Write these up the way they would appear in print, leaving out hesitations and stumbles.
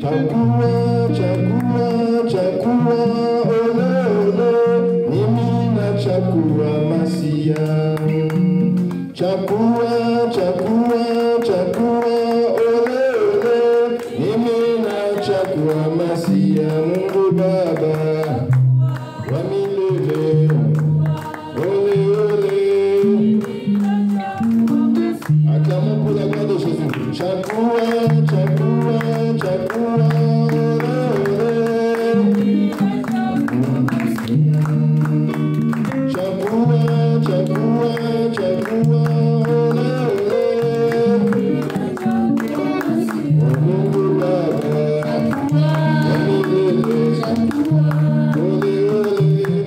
Chakua, chakua, chakua, ole ole, mimi nachakua Masia. Chakua, chakua, chakua, ole ole, mimi nachakua Masia. Mungu Baba wa milele, ole ole. Acclamons pour la gloire de Jésus. Chakua, chakua, chakua, ole ole. Chakua, chakua, chakua, ole ole. Oh Mungu Baba wa milele, ole ole.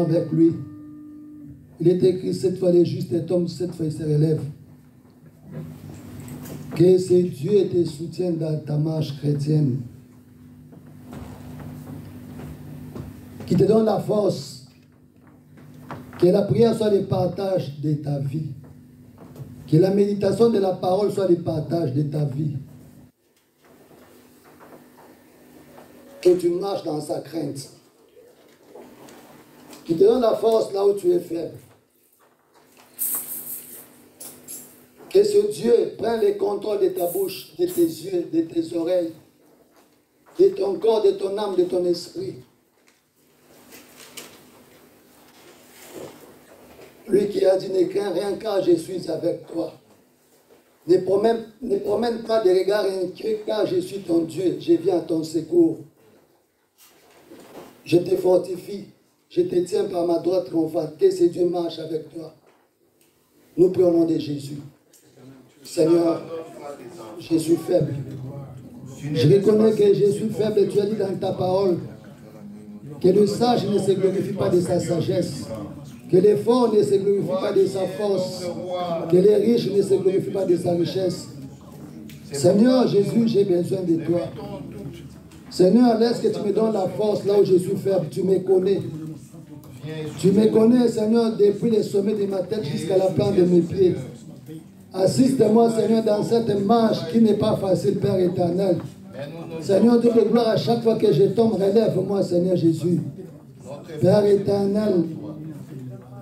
avec lui. Il est écrit 7 fois les justes et tombent, 7 fois ils se relèvent. Que ce Dieu te soutienne dans ta marche chrétienne. Qui te donne la force. Que la prière soit le partage de ta vie. Que la méditation de la parole soit le partage de ta vie. Que tu marches dans sa crainte. Qui te donne la force là où tu es faible. Que ce Dieu prenne le contrôle de ta bouche, de tes yeux, de tes oreilles, de ton corps, de ton âme, de ton esprit. Lui qui a dit, ne crains rien car je suis avec toi. Ne promène pas de regards inquiets car je suis ton Dieu, je viens à ton secours. Je te fortifie, je te tiens par ma droite triomphante, que ce Dieu marche avec toi. Nous prions au nom de Jésus. Seigneur, je suis faible. Je reconnais que je suis faible et tu as dit dans ta parole que le sage ne se glorifie pas de sa sagesse, que le fort ne se glorifie pas de sa force, que le riche ne se glorifie pas de sa richesse. Seigneur Jésus, j'ai besoin de toi. Seigneur, laisse que tu me donnes la force là où je suis faible. Tu me connais. Tu me connais, Seigneur, depuis le sommet de ma tête jusqu'à la plante de mes pieds. Assiste-moi, Seigneur, dans cette marche qui n'est pas facile, Père éternel. Seigneur, Dieu de gloire, à chaque fois que je tombe, relève-moi, Seigneur Jésus. Père éternel,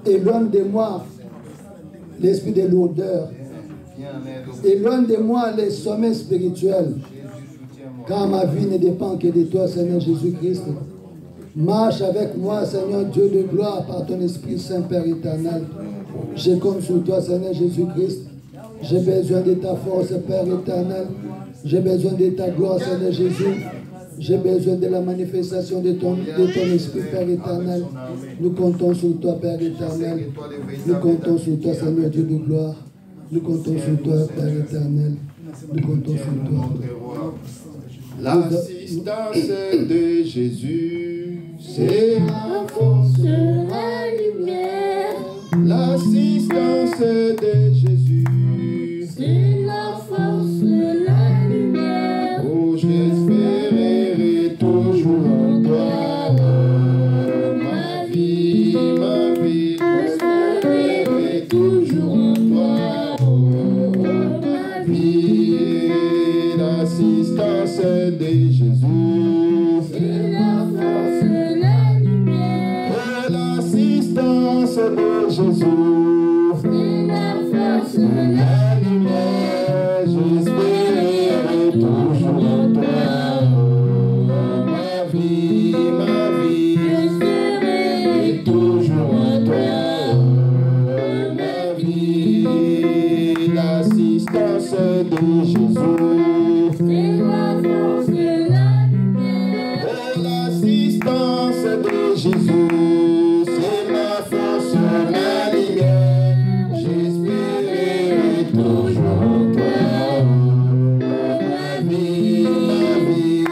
éloigne de moi l'esprit de lourdeur. Éloigne de moi les sommets spirituels. Car ma vie ne dépend que de toi, Seigneur Jésus-Christ. Marche avec moi, Seigneur Dieu de gloire, par ton Esprit Saint, Père éternel. Je compte sur toi, Seigneur Jésus-Christ. J'ai besoin de ta force, Père éternel. J'ai besoin de ta gloire, Seigneur Jésus. J'ai besoin de la manifestation de ton Esprit, Père éternel. Nous comptons sur toi, Père éternel. Nous comptons sur toi, Seigneur Dieu de gloire. Nous comptons sur toi, Père éternel. Nous comptons sur toi. L'assistance de Jésus, c'est la force, la lumière. L'assistance de Jésus, C'est la force, la lumière. oh, j'espérerai toujours en toi. Oh, ma vie, j'espérerai toujours en toi. Oh, ma vie, l'assistance de Jésus, C'est la force, la lumière. oh, l'assistance de Jésus, C'est la force, la lumière, j'espérerai toujours en toi. Oh, ma vie, j'espérerai toujours en toi. Oh, ma vie, l'assistance de Jésus, c'est la force, la lumière. oh, l'assistance de Jésus, c'est ma force, ma lumière, j'espérerai toujours en toi. Oh, ma vie,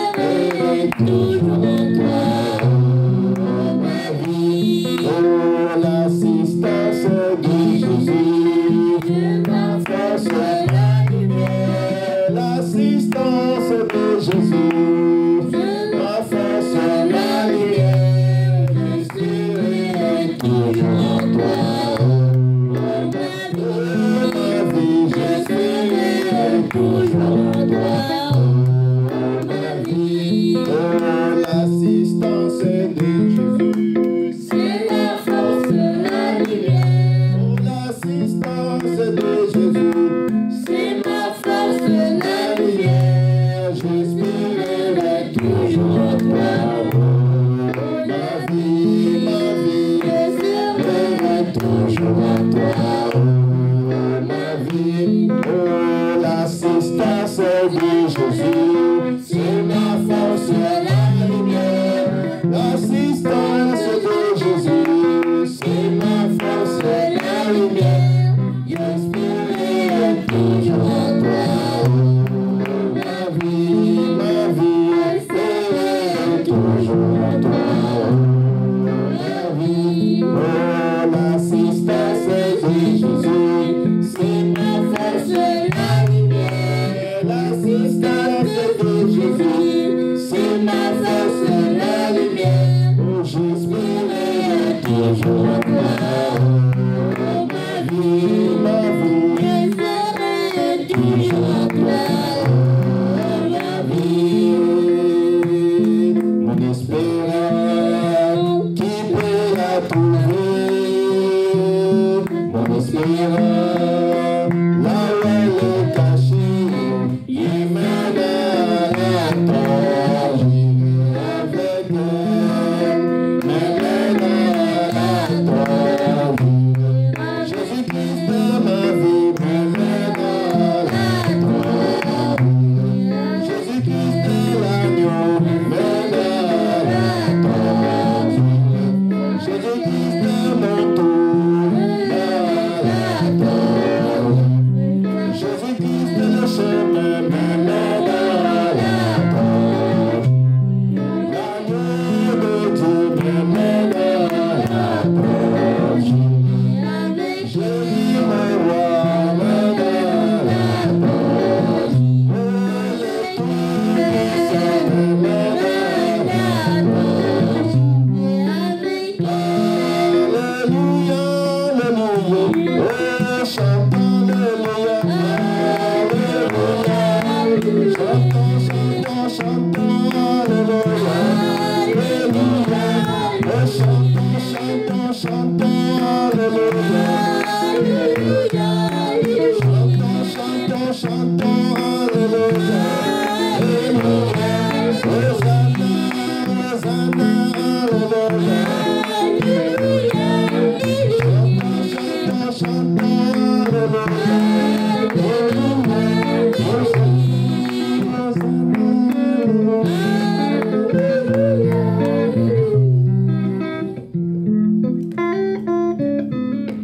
j'espérerai toujours en toi. Oh, ma vie, oh, l'assistance de Jésus, C'est la force, la lumière, l'assistance de Jésus, ma force, la lumière, j'espérerai toujours en toi. Oh, ma vie, j'espérerai toujours en toi. Oh, ma vie, oh, l'assistance de Jésus, c'est la force, la lumière. oh, l'assistance de Jésus, C'est ma force, la lumière. j'espérerai toujours en toi. Oh, ma vie, j'espérerai toujours en toi. Oh, ma vie, oh, l'assistance de Jésus, c'est ma force, la lumière. L'assistance de Jésus, c'est ma force, la lumière. J'espérerai toujours en toi. Oh, ma vie, j'espérerai toujours en toi. Oh, ma vie,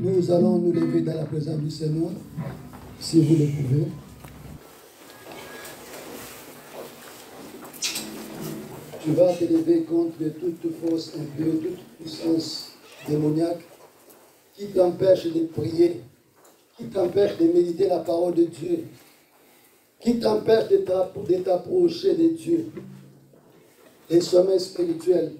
Nous allons nous lever dans la présence du Seigneur, si vous le pouvez. Tu vas te lever contre toute force impure, toute puissance démoniaque qui t'empêche de prier, qui t'empêche de méditer la parole de Dieu, qui t'empêche de t'approcher de Dieu. Les sommets spirituels,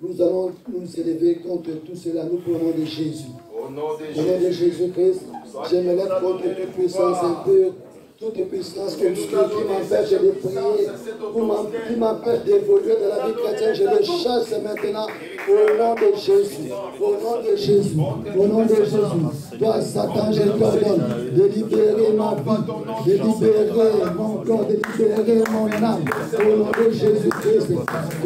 nous allons nous élever contre tout cela, nous prenons de Jésus. Au nom de Jésus-Christ, je me lève contre toute puissance impure, toute puissance obscure qui m'empêche de prier, qui m'empêche d'évoluer dans la vie chrétienne, je le chasse maintenant au nom de Jésus. Au nom de Jésus. Au nom de Jésus. Toi, Satan, je t'ordonne de libérer ma vie, de libérer mon corps, de libérer mon âme. Au nom de Jésus-Christ.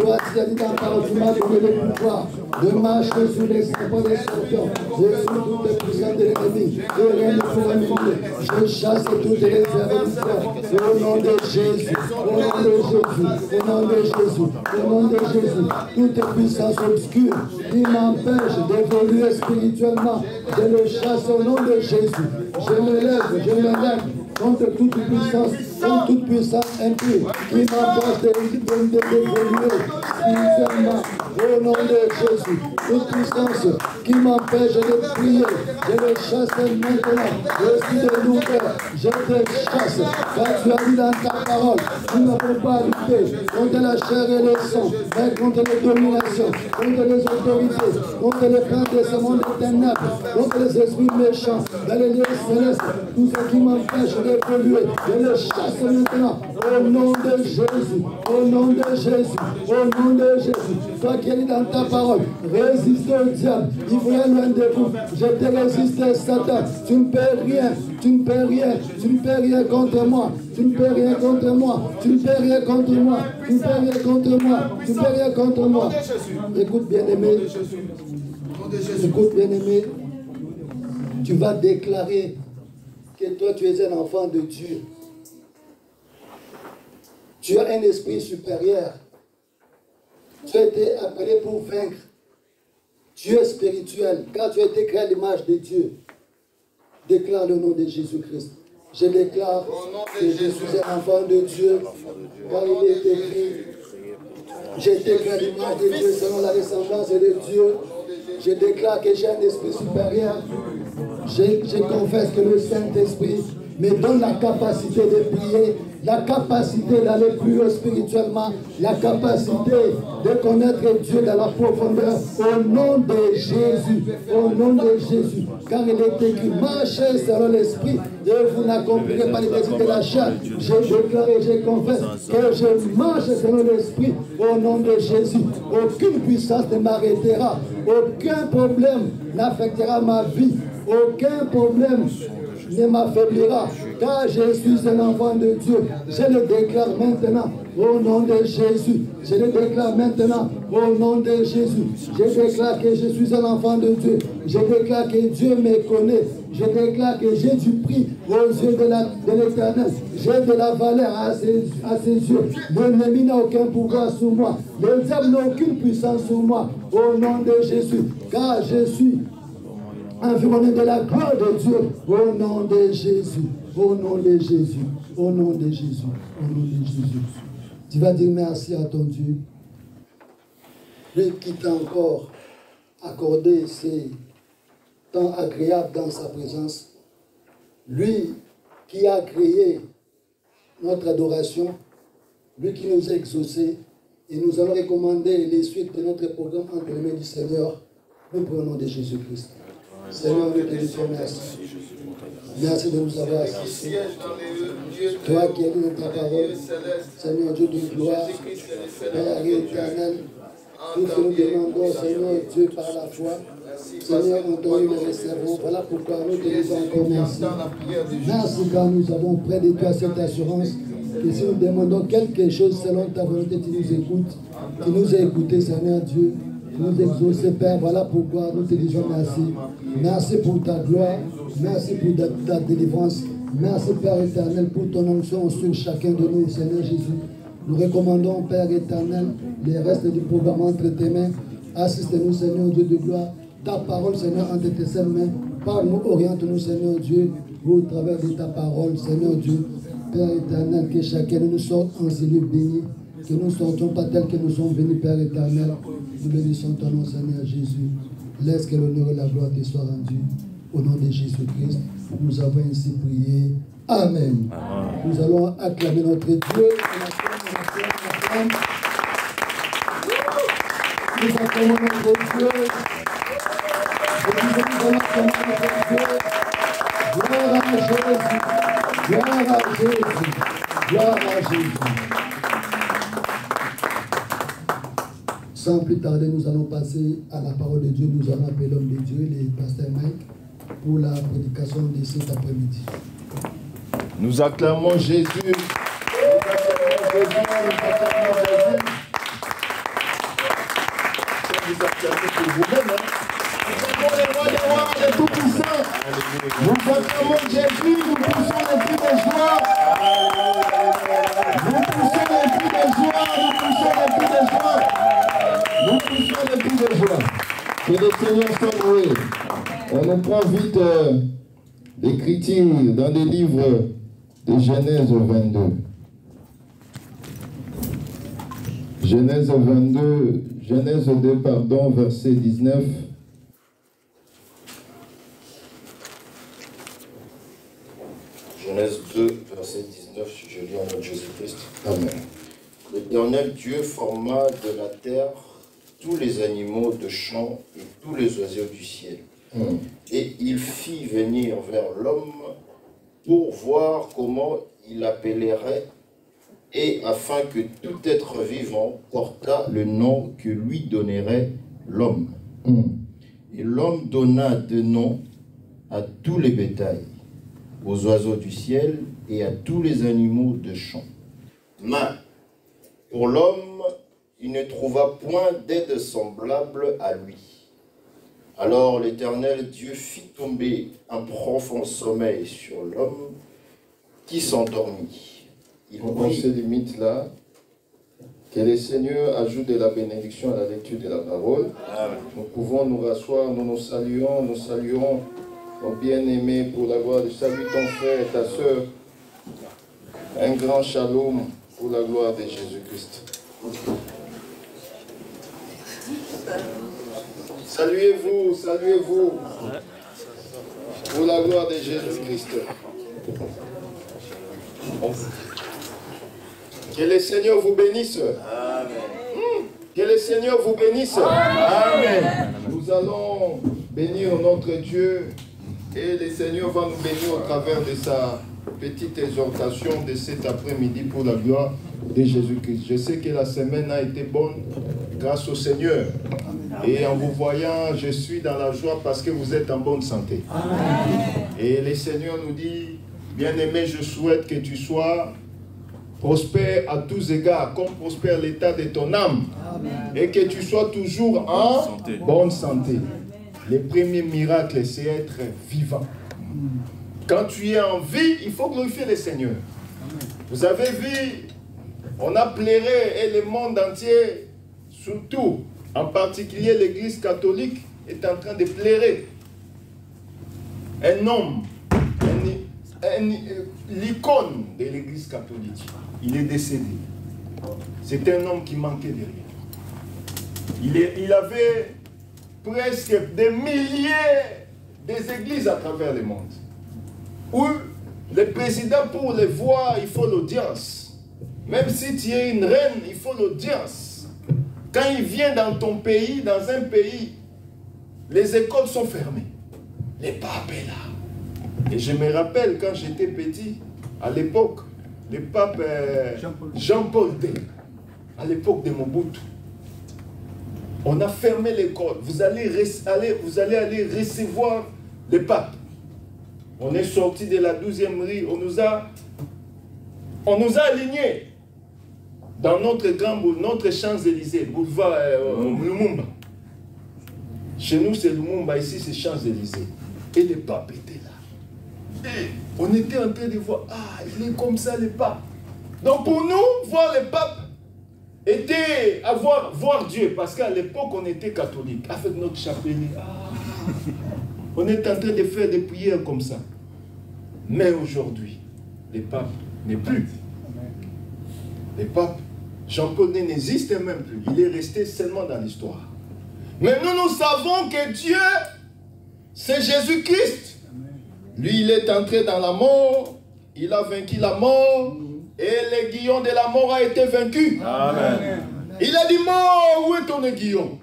Toi, tu as dit dans ta parole, tu m'as donné le pouvoir de marcher sur les serpents des scorpions, et sur toutes les puissances de l'ennemi. Et rien ne pourra m'éliminer. Je chasse toutes les au nom de Jésus, au nom de Jésus, au nom de Jésus, au nom de Jésus, toute puissance obscure qui m'empêche d'évoluer spirituellement, je le chasse au nom de Jésus. Je me lève contre toute puissance impure qui m'empêche d'évoluer spirituellement. Au nom de Jésus, toute puissance qui m'empêche de prier, je le chasse maintenant. Esprit de lourdeur, je te chasse. Car tu as dit dans ta parole, nous n'avons pas lutter contre la chair et le sang, mais contre les dominations, contre les autorités, contre les princes de ce monde des ténèbres, contre les esprits méchants, dans les lieux célestes, tout ce qui m'empêche d'évoluer, je le chasse maintenant. Au nom de Jésus, au nom de Jésus, au nom de Jésus. Toi qui es dans ta parole, résiste au diable, il faut aller loin de vous. Je te résiste, Satan. Tu ne peux rien, tu ne peux rien, tu ne peux rien contre moi. Tu ne peux rien contre moi, tu ne peux rien contre moi, tu ne peux rien contre moi, tu ne peux rien contre moi. Écoute bien aimé, écoute bien aimé, tu vas déclarer que toi tu es un enfant de Dieu. Tu as un esprit supérieur. Tu as été appelé pour vaincre. Dieu est spirituel, car tu as été créé à l'image de Dieu. Déclare le nom de Jésus-Christ. Je déclare que je suis un enfant de Dieu, car il est écrit, j'ai été créé à l'image de Dieu selon la ressemblance de Dieu. Je déclare que j'ai un esprit supérieur. Je confesse que le Saint-Esprit me donne la capacité de prier la capacité d'aller plus haut spirituellement, la capacité de connaître Dieu dans la profondeur, au nom de Jésus, au nom de Jésus. Car il est écrit, marchez selon l'esprit, et vous n'accomplirez pas les désirs de la chair. Je déclare et je confesse que je marche selon l'esprit, au nom de Jésus. Aucune puissance ne m'arrêtera, aucun problème n'affectera ma vie, aucun problème ne m'affaiblira, car je suis un enfant de Dieu. Je le déclare maintenant au nom de Jésus. Je le déclare maintenant au nom de Jésus. Je déclare que je suis un enfant de Dieu. Je déclare que Dieu me connaît. Je déclare que j'ai du prix aux yeux de l'Éternel. J'ai de la valeur à ses yeux. L'ennemi n'a aucun pouvoir sur moi. Le diable n'a aucune puissance sur moi. Au nom de Jésus. Car je suis environné de la gloire de Dieu, au nom de Jésus, au nom de Jésus, au nom de Jésus, au nom de Jésus. Tu vas dire merci à ton Dieu, lui qui t'a encore accordé ces temps agréables dans sa présence, lui qui a créé notre adoration, lui qui nous a exaucés, et nous allons recommander les suites de notre programme entre les mains du Seigneur, nous prenons de Jésus-Christ. Seigneur, nous te disons merci. Merci de nous avoir assistés. Toi qui es dans ta parole, Seigneur Dieu de gloire, Père éternel, tout ce que nous demandons, Seigneur Dieu, par la foi, Seigneur, nous te le recevons. Voilà pourquoi nous te disons encore merci. Merci car nous avons près de toi cette assurance que si nous demandons quelque chose selon ta volonté, tu nous écoutes. Tu nous as écoutés, Seigneur Dieu. Nous exaucer, Père, voilà pourquoi nous te disons merci. Merci pour ta gloire, merci pour ta délivrance, merci Père éternel pour ton onction sur chacun de nous, Seigneur Jésus. Nous recommandons, Père éternel, les restes du programme entre tes mains. Assiste-nous, Seigneur Dieu de gloire. Ta parole, Seigneur, entre tes seules mains. Parle-nous, oriente-nous, Seigneur Dieu, au travers de ta parole, Seigneur Dieu. Père éternel, que chacun de nous sorte en celui béni. Que nous ne sortions pas tels que nous sommes venus, Père éternel. Nous bénissons ton nom, Seigneur Jésus. Laisse que l'honneur et la gloire te soient rendus. Au nom de Jésus-Christ, nous avons ainsi prié. Amen. Nous allons acclamer notre Dieu. Nous acclamons notre Dieu. Gloire à Jésus. Gloire à Jésus. Gloire à Jésus. Sans plus tarder, nous allons passer à la parole de Dieu. Nous allons appeler l'homme de Dieu, le pasteur Mike, pour la prédication de cet après-midi. Nous acclamons Jésus. Nous acclamons Jésus. Nous acclamons Jésus. Vous acclamez pour vous-même. Nous acclamons le roi des rois, le tout-puissant. Nous acclamons Jésus. Nous poussons les cris de joie. Nous poussons les cris de joie. Nous poussons les cris de joie. Nous poussons les cris de joie. Que le Seigneur soit loué. On nous prend vite l'écriture dans les livres de Genèse 22. Genèse 22, Genèse 2, pardon, verset 19. Genèse 2, verset 19, je lis en nom de Jésus-Christ. Amen. L'Éternel Dieu forma de la terre tous les animaux de champ et tous les oiseaux du ciel. Et il fit venir vers l'homme pour voir comment il appellerait, et afin que tout être vivant portât le nom que lui donnerait l'homme. Et l'homme donna de noms à tous les bétails, aux oiseaux du ciel et à tous les animaux de champ. Mais pour l'homme, il ne trouva point d'aide semblable à lui. Alors l'Éternel Dieu fit tomber un profond sommeil sur l'homme qui s'endormit. On se limite là. Que le Seigneur ajoute de la bénédiction à la lecture de la parole. Amen. Nous pouvons nous rasseoir, nous saluons nos bien-aimés pour la gloire de salut ton frère et ta soeur. Un grand shalom pour la gloire de Jésus-Christ. Saluez-vous, saluez-vous pour la gloire de Jésus-Christ. Que le Seigneur vous bénisse. Amen. Que le Seigneur vous bénisse. Amen. Nous allons bénir notre Dieu et le Seigneur va nous bénir au travers de sa petite exhortation de cet après-midi pour la gloire de Jésus-Christ. Je sais que la semaine a été bonne grâce au Seigneur. Et en vous voyant, je suis dans la joie parce que vous êtes en bonne santé. Amen. Et le Seigneur nous dit, bien-aimé, je souhaite que tu sois prospère à tous égards, comme prospère l'état de ton âme. Amen. Et que tu sois toujours en bonne santé. Le premier miracle, c'est être vivant. Quand tu es en vie, il faut glorifier le Seigneur. Vous avez vu, on a pleuré et le monde entier, surtout, en particulier l'Église catholique, est en train de pleurer. Un homme, l'icône de l'Église catholique, il est décédé. C'est un homme qui manquait de rien. Il avait presque des milliers d'églises à travers le monde. Où le président, pour les voir, il faut l'audience. Même si tu es une reine, il faut l'audience. Quand il vient dans ton pays, dans un pays, les écoles sont fermées. Le pape est là. Et je me rappelle quand j'étais petit, à l'époque, le pape Jean-Paul II, à l'époque de Mobutu, on a fermé l'école. Vous allez aller recevoir le pape. On est sorti de la 12e rue, on nous a alignés dans notre grand boulevard, notre Champs-Élysées, boulevard Lumumba. Chez nous, c'est Lumumba, ici, c'est Champs-Élysées. Et le pape était là. Et on était en train de voir, ah, il est comme ça, le pape. Donc pour nous, voir le pape était voir Dieu, parce qu'à l'époque, on était catholique, avec notre chapelet. Ah, on est en train de faire des prières comme ça. Mais aujourd'hui, le pape n'est plus. Le pape Jean-Paul II n'existe même plus. Il est resté seulement dans l'histoire. Mais nous savons que Dieu, c'est Jésus-Christ. Lui, il est entré dans la mort. Il a vaincu la mort. Et l'aiguillon de la mort a été vaincu. Amen. Il a dit, mort, où est ton aiguillon?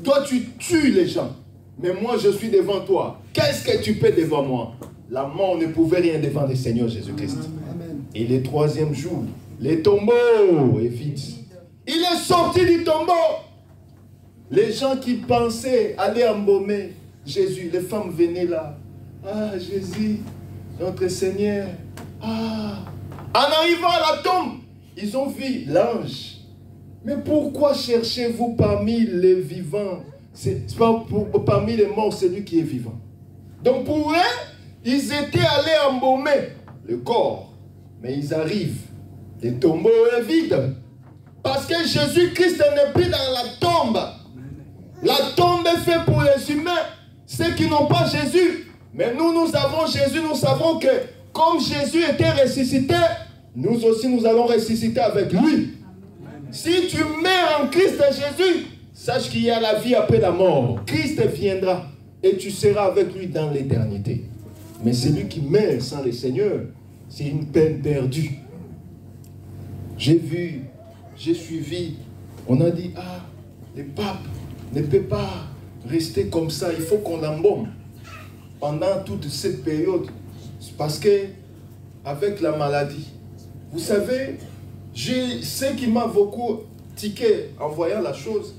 Toi, tu tues les gens. Mais moi, je suis devant toi. Qu'est-ce que tu peux devant moi? La mort ne pouvait rien devant le Seigneur Jésus-Christ. Et le troisième jour, le tombeau est vide. Il est sorti du tombeau. Les gens qui pensaient aller embaumer Jésus, les femmes venaient là. Ah, Jésus, notre Seigneur. Ah. En arrivant à la tombe, ils ont vu l'ange. Mais pourquoi cherchez-vous parmi les vivants? C'est pas parmi les morts, celui qui est vivant. Donc pour eux, ils étaient allés embaumer le corps. Mais ils arrivent. Le tombeau est vide. Parce que Jésus-Christ n'est plus dans la tombe. La tombe est faite pour les humains, ceux qui n'ont pas Jésus. Mais nous avons Jésus, nous savons que comme Jésus était ressuscité, nous aussi nous allons ressusciter avec lui. Si tu meurs en Christ Jésus, sache qu'il y a la vie après la mort. Christ viendra et tu seras avec lui dans l'éternité. Mais celui qui meurt sans le Seigneur, c'est une peine perdue. J'ai suivi, on a dit, ah, le pape ne peut pas rester comme ça, il faut qu'on l'embaume pendant toute cette période. Parce que, avec la maladie, vous savez, ce qui m'a beaucoup tiqué en voyant la chose,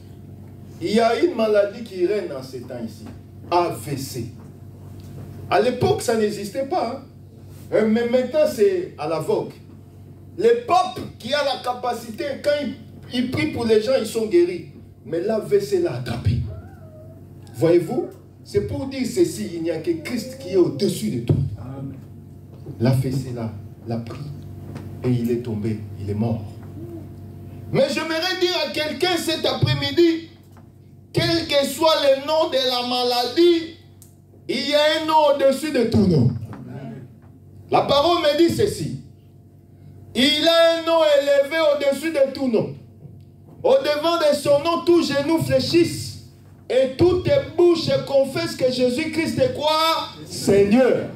il y a une maladie qui règne en ces temps ici, AVC. À l'époque, ça n'existait pas, hein? Mais maintenant, c'est à la vogue. Les papes qui a la capacité, quand ils prient pour les gens, ils sont guéris. Mais l'AVC l'a attrapé. Voyez-vous, c'est pour dire ceci, il n'y a que Christ qui est au-dessus de tout. L'AVC l'a pris et il est tombé, il est mort. Mais j'aimerais dire à quelqu'un cet après-midi, quel que soit le nom de la maladie, il y a un nom au-dessus de tout nom. La parole me dit ceci. Il a un nom élevé au-dessus de tout nom. Au-devant de son nom, tous genoux fléchissent. Et toutes bouches confessent que Jésus-Christ est quoi? Seigneur.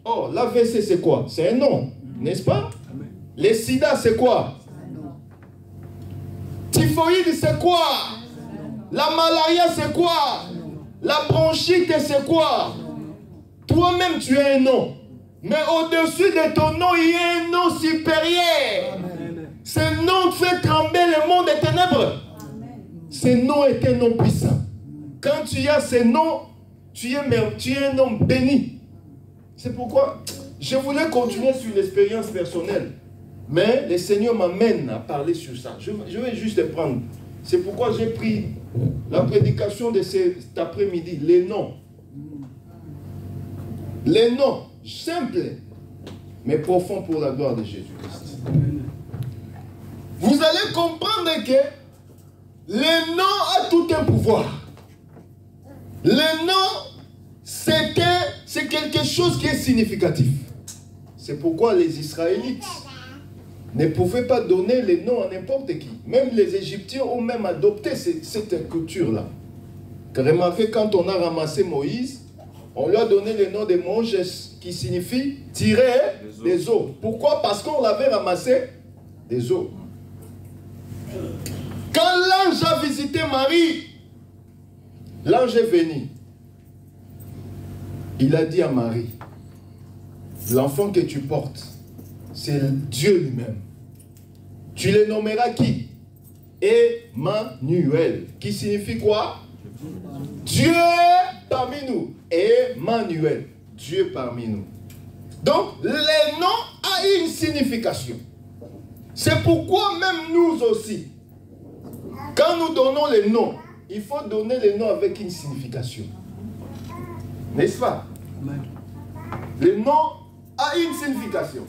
Oh, l'AVC c'est quoi? C'est un nom, n'est-ce pas? Les sida c'est quoi? typhoïde, c'est quoi? La malaria, c'est quoi? La bronchite, c'est quoi? Toi-même, tu as un nom. Mais au-dessus de ton nom, il y a un nom supérieur. Ce nom fait trembler le monde des ténèbres. Ce nom est un nom puissant. Quand tu as ce nom, tu es un homme béni. C'est pourquoi je voulais continuer sur l'expérience personnelle. Mais le Seigneur m'amène à parler sur ça. Je vais juste le prendre. C'est pourquoi j'ai pris la prédication de cet après-midi. Les noms. Les noms simples, mais profonds pour la gloire de Jésus-Christ. Vous allez comprendre que le nom a tout un pouvoir. Le nom, c'est quelque chose qui est significatif. C'est pourquoi les Israélites ne pouvaient pas donner les noms à n'importe qui. Même les Égyptiens ont même adopté cette culture-là. Remarquez, quand on a ramassé Moïse, on lui a donné le nom de Moses, qui signifie tirer des eaux. Pourquoi? Parce qu'on l'avait ramassé des eaux. Quand l'ange a visité Marie, l'ange est venu. Il a dit à Marie, l'enfant que tu portes, c'est Dieu lui-même. Tu le nommeras qui? Emmanuel. Qui signifie quoi? Dieu parmi nous. Emmanuel. Dieu parmi nous. Donc, le nom a une signification. C'est pourquoi même nous aussi, quand nous donnons les noms, il faut donner les noms avec une signification. N'est-ce pas? Le nom a une signification.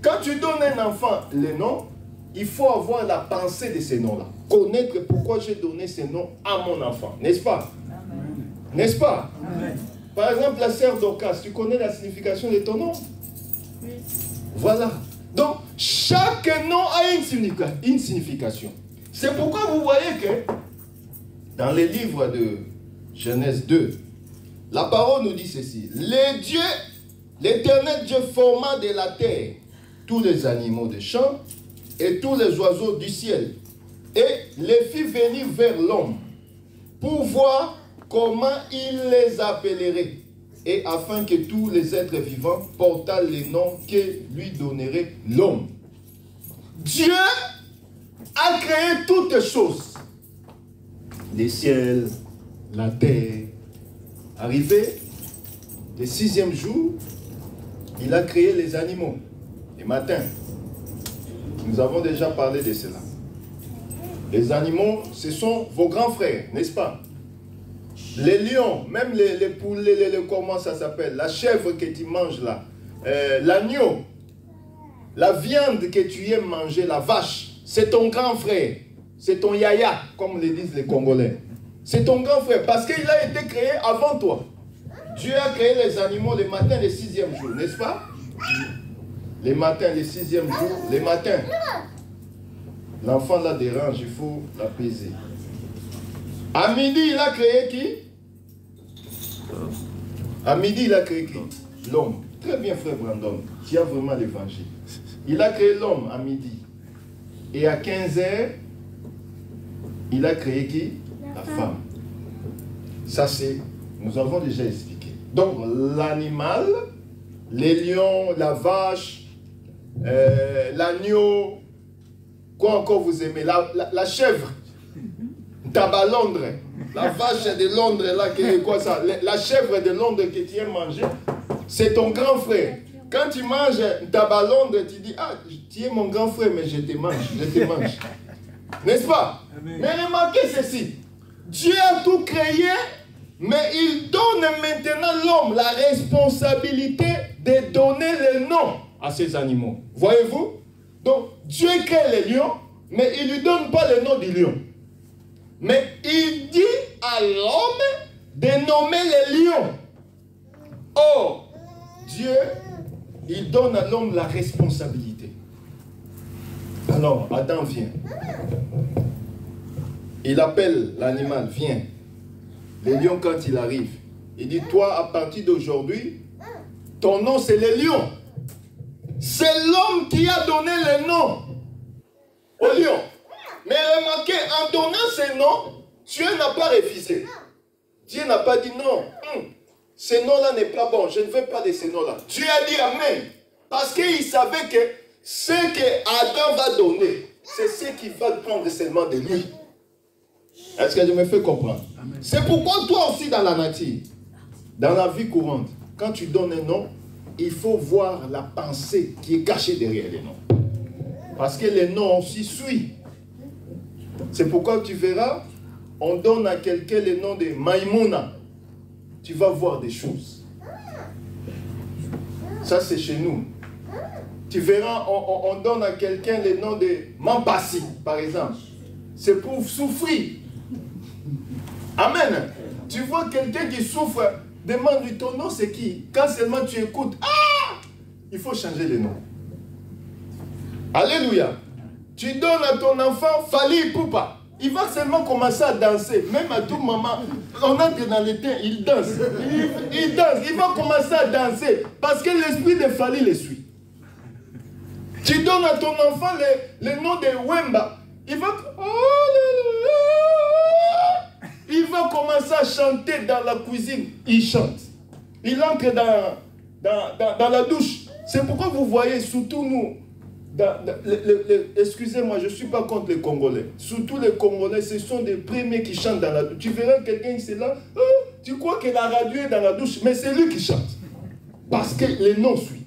Quand tu donnes à un enfant le nom, il faut avoir la pensée de ces noms-là. Connaître pourquoi j'ai donné ces noms à mon enfant. N'est-ce pas? N'est-ce pas? Par exemple, la sœur Dorcas, tu connais la signification de ton nom? Voilà. Donc, chaque nom a une signification. C'est pourquoi vous voyez que dans les livres de Genèse 2, la parole nous dit ceci. L'Éternel Dieu forma de la terre tous les animaux des champs et tous les oiseaux du ciel, et les fit venir vers l'homme pour voir comment il les appellerait, et afin que tous les êtres vivants portassent les noms que lui donnerait l'homme. Dieu a créé toutes choses. Les ciels, la terre. Arrivé le 6e jour, il a créé les animaux. Le matin, nous avons déjà parlé de cela. Les animaux, ce sont vos grands frères, n'est-ce pas? Les lions, même les poulets, comment ça s'appelle? La chèvre que tu manges là, l'agneau, la viande que tu aimes manger, la vache, c'est ton grand frère. C'est ton yaya, comme le disent les Congolais. C'est ton grand frère, parce qu'il a été créé avant toi. Dieu a créé les animaux le matin, le 6e jour, n'est-ce pas? Les matins, le 6e jour, les matins. L'enfant la dérange, il faut l'apaiser. À midi, il a créé qui? À midi, il a créé qui? L'homme. Très bien, frère Brandon. Tu as vraiment l'évangile. Il a créé l'homme à midi. Et à 15h, il a créé qui? La femme. Ça, c'est... Nous avons déjà expliqué. Donc, l'animal, les lions, la vache, l'agneau, quoi encore vous aimez? La chèvre, tabalondre, la vache de Londres, là, quoi ça? La chèvre de Londres que tu aimes manger, c'est ton grand frère. Quand tu manges tabalondre, tu dis, ah, tu es mon grand frère, mais je te mange, N'est-ce pas? Amen. Mais remarquez ceci, Dieu a tout créé, mais il donne maintenant l'homme la responsabilité de donner le nom à ces animaux. Voyez-vous? Donc, Dieu crée les lions, mais il ne lui donne pas le nom du lion. Mais il dit à l'homme de nommer les lions. Or, Dieu, il donne à l'homme la responsabilité. Alors, Adam vient. Il appelle l'animal, viens. Le lion, quand il arrive, il dit, toi, à partir d'aujourd'hui, ton nom, c'est le lion. C'est l'homme qui a donné le nom au lion. Mais remarquez, en donnant ces noms, Dieu n'a pas refusé. Dieu n'a pas dit non. Ce nom-là n'est pas bon. Je ne veux pas de ce nom-là. Dieu a dit amen. Parce qu'il savait que ce que Adam va donner, c'est ce qu'il va prendre seulement de lui. Est-ce que je me fais comprendre? C'est pourquoi toi aussi dans la nature, dans la vie courante, quand tu donnes un nom, il faut voir la pensée qui est cachée derrière les noms. Parce que les noms aussi suivent. C'est pourquoi tu verras, on donne à quelqu'un le nom de Maïmouna. Tu vas voir des choses. Ça, c'est chez nous. Tu verras, on donne à quelqu'un le nom de Mampassi, par exemple. C'est pour souffrir. Amen. Tu vois quelqu'un qui souffre, demande-lui ton nom, c'est qui? Quand seulement tu écoutes, il faut changer le nom. Alléluia. Tu donnes à ton enfant Fali Poupa. Il va seulement commencer à danser. Même à tout moment, on entre dans le temps, il danse. Il danse. Il va commencer à danser. Parce que l'esprit de Fali le suit. Tu donnes à ton enfant le nom de Wemba. Il va commencer à chanter dans la cuisine. Il chante. Il entre dans la douche. C'est pourquoi vous voyez, surtout nous, excusez-moi, je ne suis pas contre les Congolais. Surtout les Congolais, ce sont des premiers qui chantent dans la douche. Tu verras quelqu'un qui est là, tu crois que la radio est dans la douche, mais c'est lui qui chante. Parce que les noms suivent.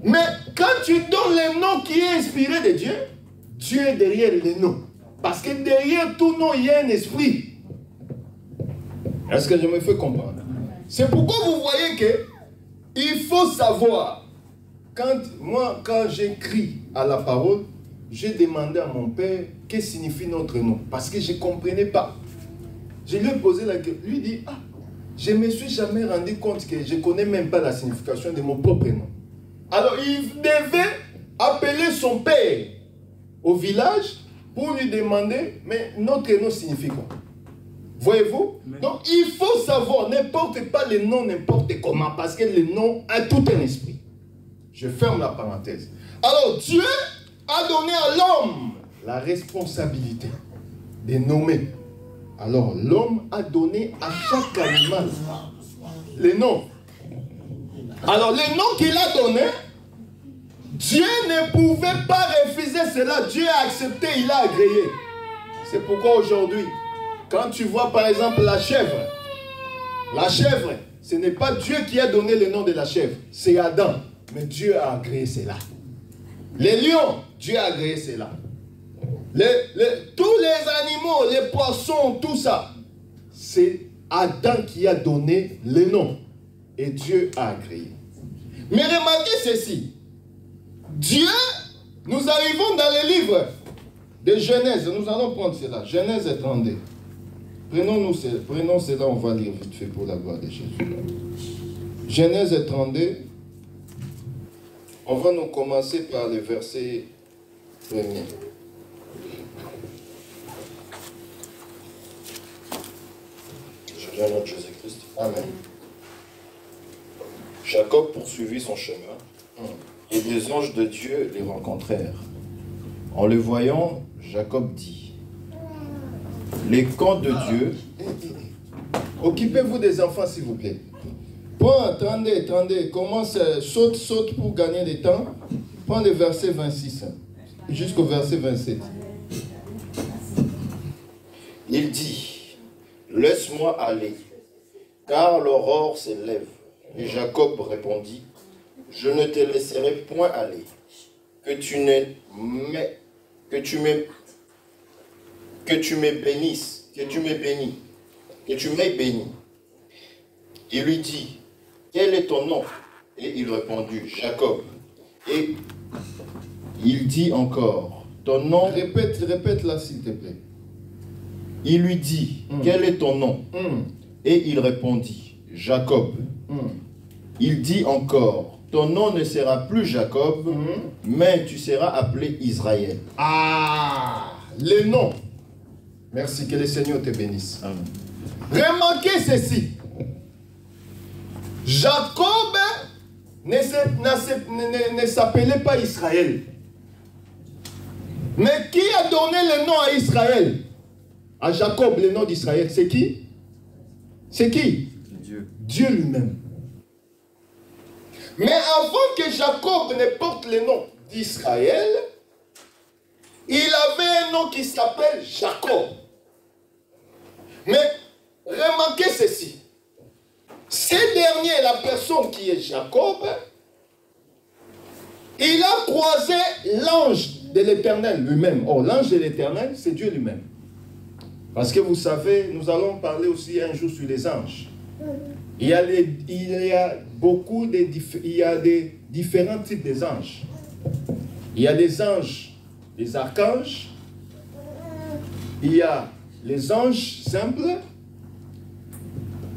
Mais quand tu donnes le nom qui est inspiré de Dieu, Dieu est derrière les noms. Parce que derrière tout nom, il y a un esprit. Est-ce que je me fais comprendre? C'est pourquoi vous voyez que il faut savoir. Quand j'écris à la parole, j'ai demandé à mon père qu'est-ce que signifie notre nom. Parce que je ne comprenais pas. Je lui ai posé la question. Lui dit, je ne me suis jamais rendu compte que je ne connais même pas la signification de mon propre nom. Alors il devait appeler son père au village pour lui demander, mais notre nom signifie quoi? Voyez-vous? Donc il faut savoir, n'importe pas les noms, n'importe comment, parce que le nom a tout un esprit. Je ferme la parenthèse. Alors Dieu a donné à l'homme la responsabilité de nommer. Alors l'homme a donné à chaque animal les noms. Alors les noms qu'il a donnés, Dieu ne pouvait pas refuser cela. Dieu a accepté, il a agréé. C'est pourquoi aujourd'hui, quand tu vois par exemple la chèvre, ce n'est pas Dieu qui a donné le nom de la chèvre, c'est Adam. Mais Dieu a agréé cela. Les lions, Dieu a agréé cela. Tous les animaux, les poissons, tout ça, c'est Adam qui a donné les noms. Et Dieu a agréé. Mais remarquez ceci. Dieu, nous arrivons dans le livre de Genèse. Nous allons prendre cela. Genèse 32. Prenons cela, on va lire vite fait pour la gloire de Jésus. Genèse 32. On va nous commencer par le verset 1er. Je viens à notre Jésus-Christ. Amen. Jacob poursuivit son chemin, et des anges de Dieu les rencontrèrent. En le voyant, Jacob dit, les camps de Dieu... Occupez-vous des enfants, s'il vous plaît. Prends, attendez, commence, saute pour gagner du temps. Prends le verset 26 jusqu'au verset 27. Il dit, laisse-moi aller, car l'aurore s'élève. Et Jacob répondit, je ne te laisserai point aller, que tu m'aies béni. Il lui dit, quel est ton nom? Et il répondit, Jacob. Et il dit encore, ton nom... Répète là s'il te plaît. Il lui dit, quel est ton nom? Et il répondit, Jacob. Il dit encore, ton nom ne sera plus Jacob, mais tu seras appelé Israël. Les noms. Merci, que le Seigneur te bénisse. Amen. Remarquez ceci. Jacob ne s'appelait pas Israël. Mais qui a donné le nom à Israël? À Jacob, le nom d'Israël, c'est qui? C'est qui? Dieu. Dieu lui-même. Mais avant que Jacob ne porte le nom d'Israël, il avait un nom qui s'appelle Jacob. Mais remarquez ceci. Ce dernier, la personne qui est Jacob, il a croisé l'ange de l'Éternel lui-même. Oh, l'ange de l'Éternel, c'est Dieu lui-même. Parce que vous savez, nous allons parler aussi un jour sur les anges. Il y a des différents types d'anges. Il y a des anges, des archanges. Il y a les anges simples.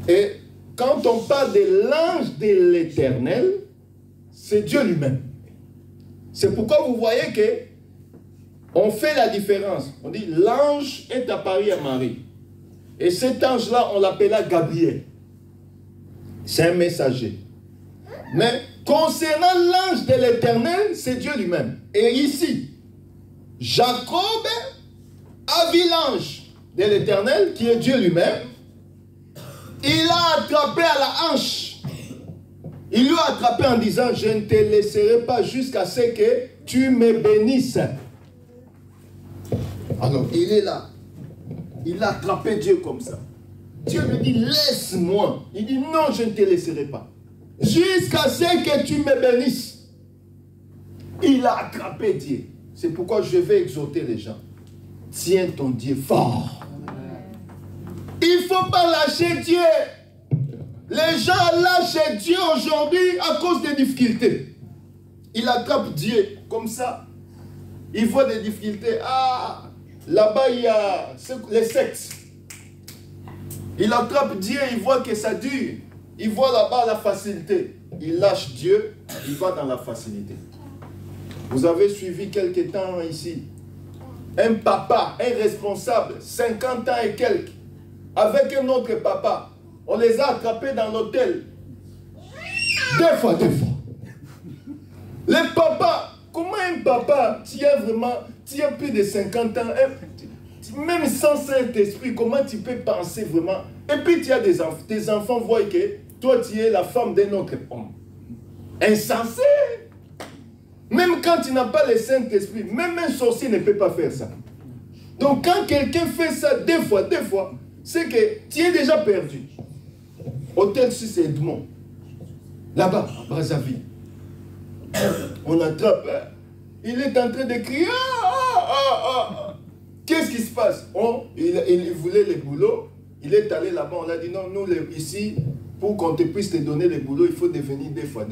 Et quand on parle de l'ange de l'Éternel, c'est Dieu lui-même. C'est pourquoi vous voyez que on fait la différence. On dit l'ange est apparu à Marie. Et cet ange-là, on l'appela Gabriel. C'est un messager. Mais concernant l'ange de l'Éternel, c'est Dieu lui-même. Et ici, Jacob a vu l'ange de l'Éternel, qui est Dieu lui-même. Il l'a attrapé à la hanche. Il lui a attrapé en disant, je ne te laisserai pas jusqu'à ce que tu me bénisses. Alors, il est là. Il a attrapé Dieu comme ça. Dieu lui dit, laisse-moi. Il dit, non, je ne te laisserai pas. Jusqu'à ce que tu me bénisses. Il a attrapé Dieu. C'est pourquoi je vais exhorter les gens. Tiens ton Dieu fort. Il ne faut pas lâcher Dieu. Les gens lâchent Dieu aujourd'hui à cause des difficultés. Il attrape Dieu comme ça. Il voit des difficultés. Ah, là-bas, il y a les sectes. Il attrape Dieu, il voit que ça dure. Il voit là-bas la facilité. Il lâche Dieu, il va dans la facilité. Vous avez suivi quelque temps ici. Un papa, un responsable, 50 ans et quelques, avec un autre papa. On les a attrapés dans l'hôtel. Deux fois. Les papas, comment un papa tient plus de 50 ans, même sans Saint-Esprit, comment tu peux penser vraiment? Et puis tu as tes enfants voient que toi tu es la femme d'un autre homme. Insensé! Même quand tu n'as pas le Saint-Esprit, même un sorcier ne peut pas faire ça. Donc quand quelqu'un fait ça deux fois, c'est que tu es déjà perdu. Hôtel 6 Edmond. Là-bas, Brazzaville. On attrape. Il est en train de crier. Qu'est-ce qui se passe? Il voulait le boulot. Il est allé là-bas. On a dit non, nous ici, pour qu'on puisse te donner le boulot, il faut devenir deux fois.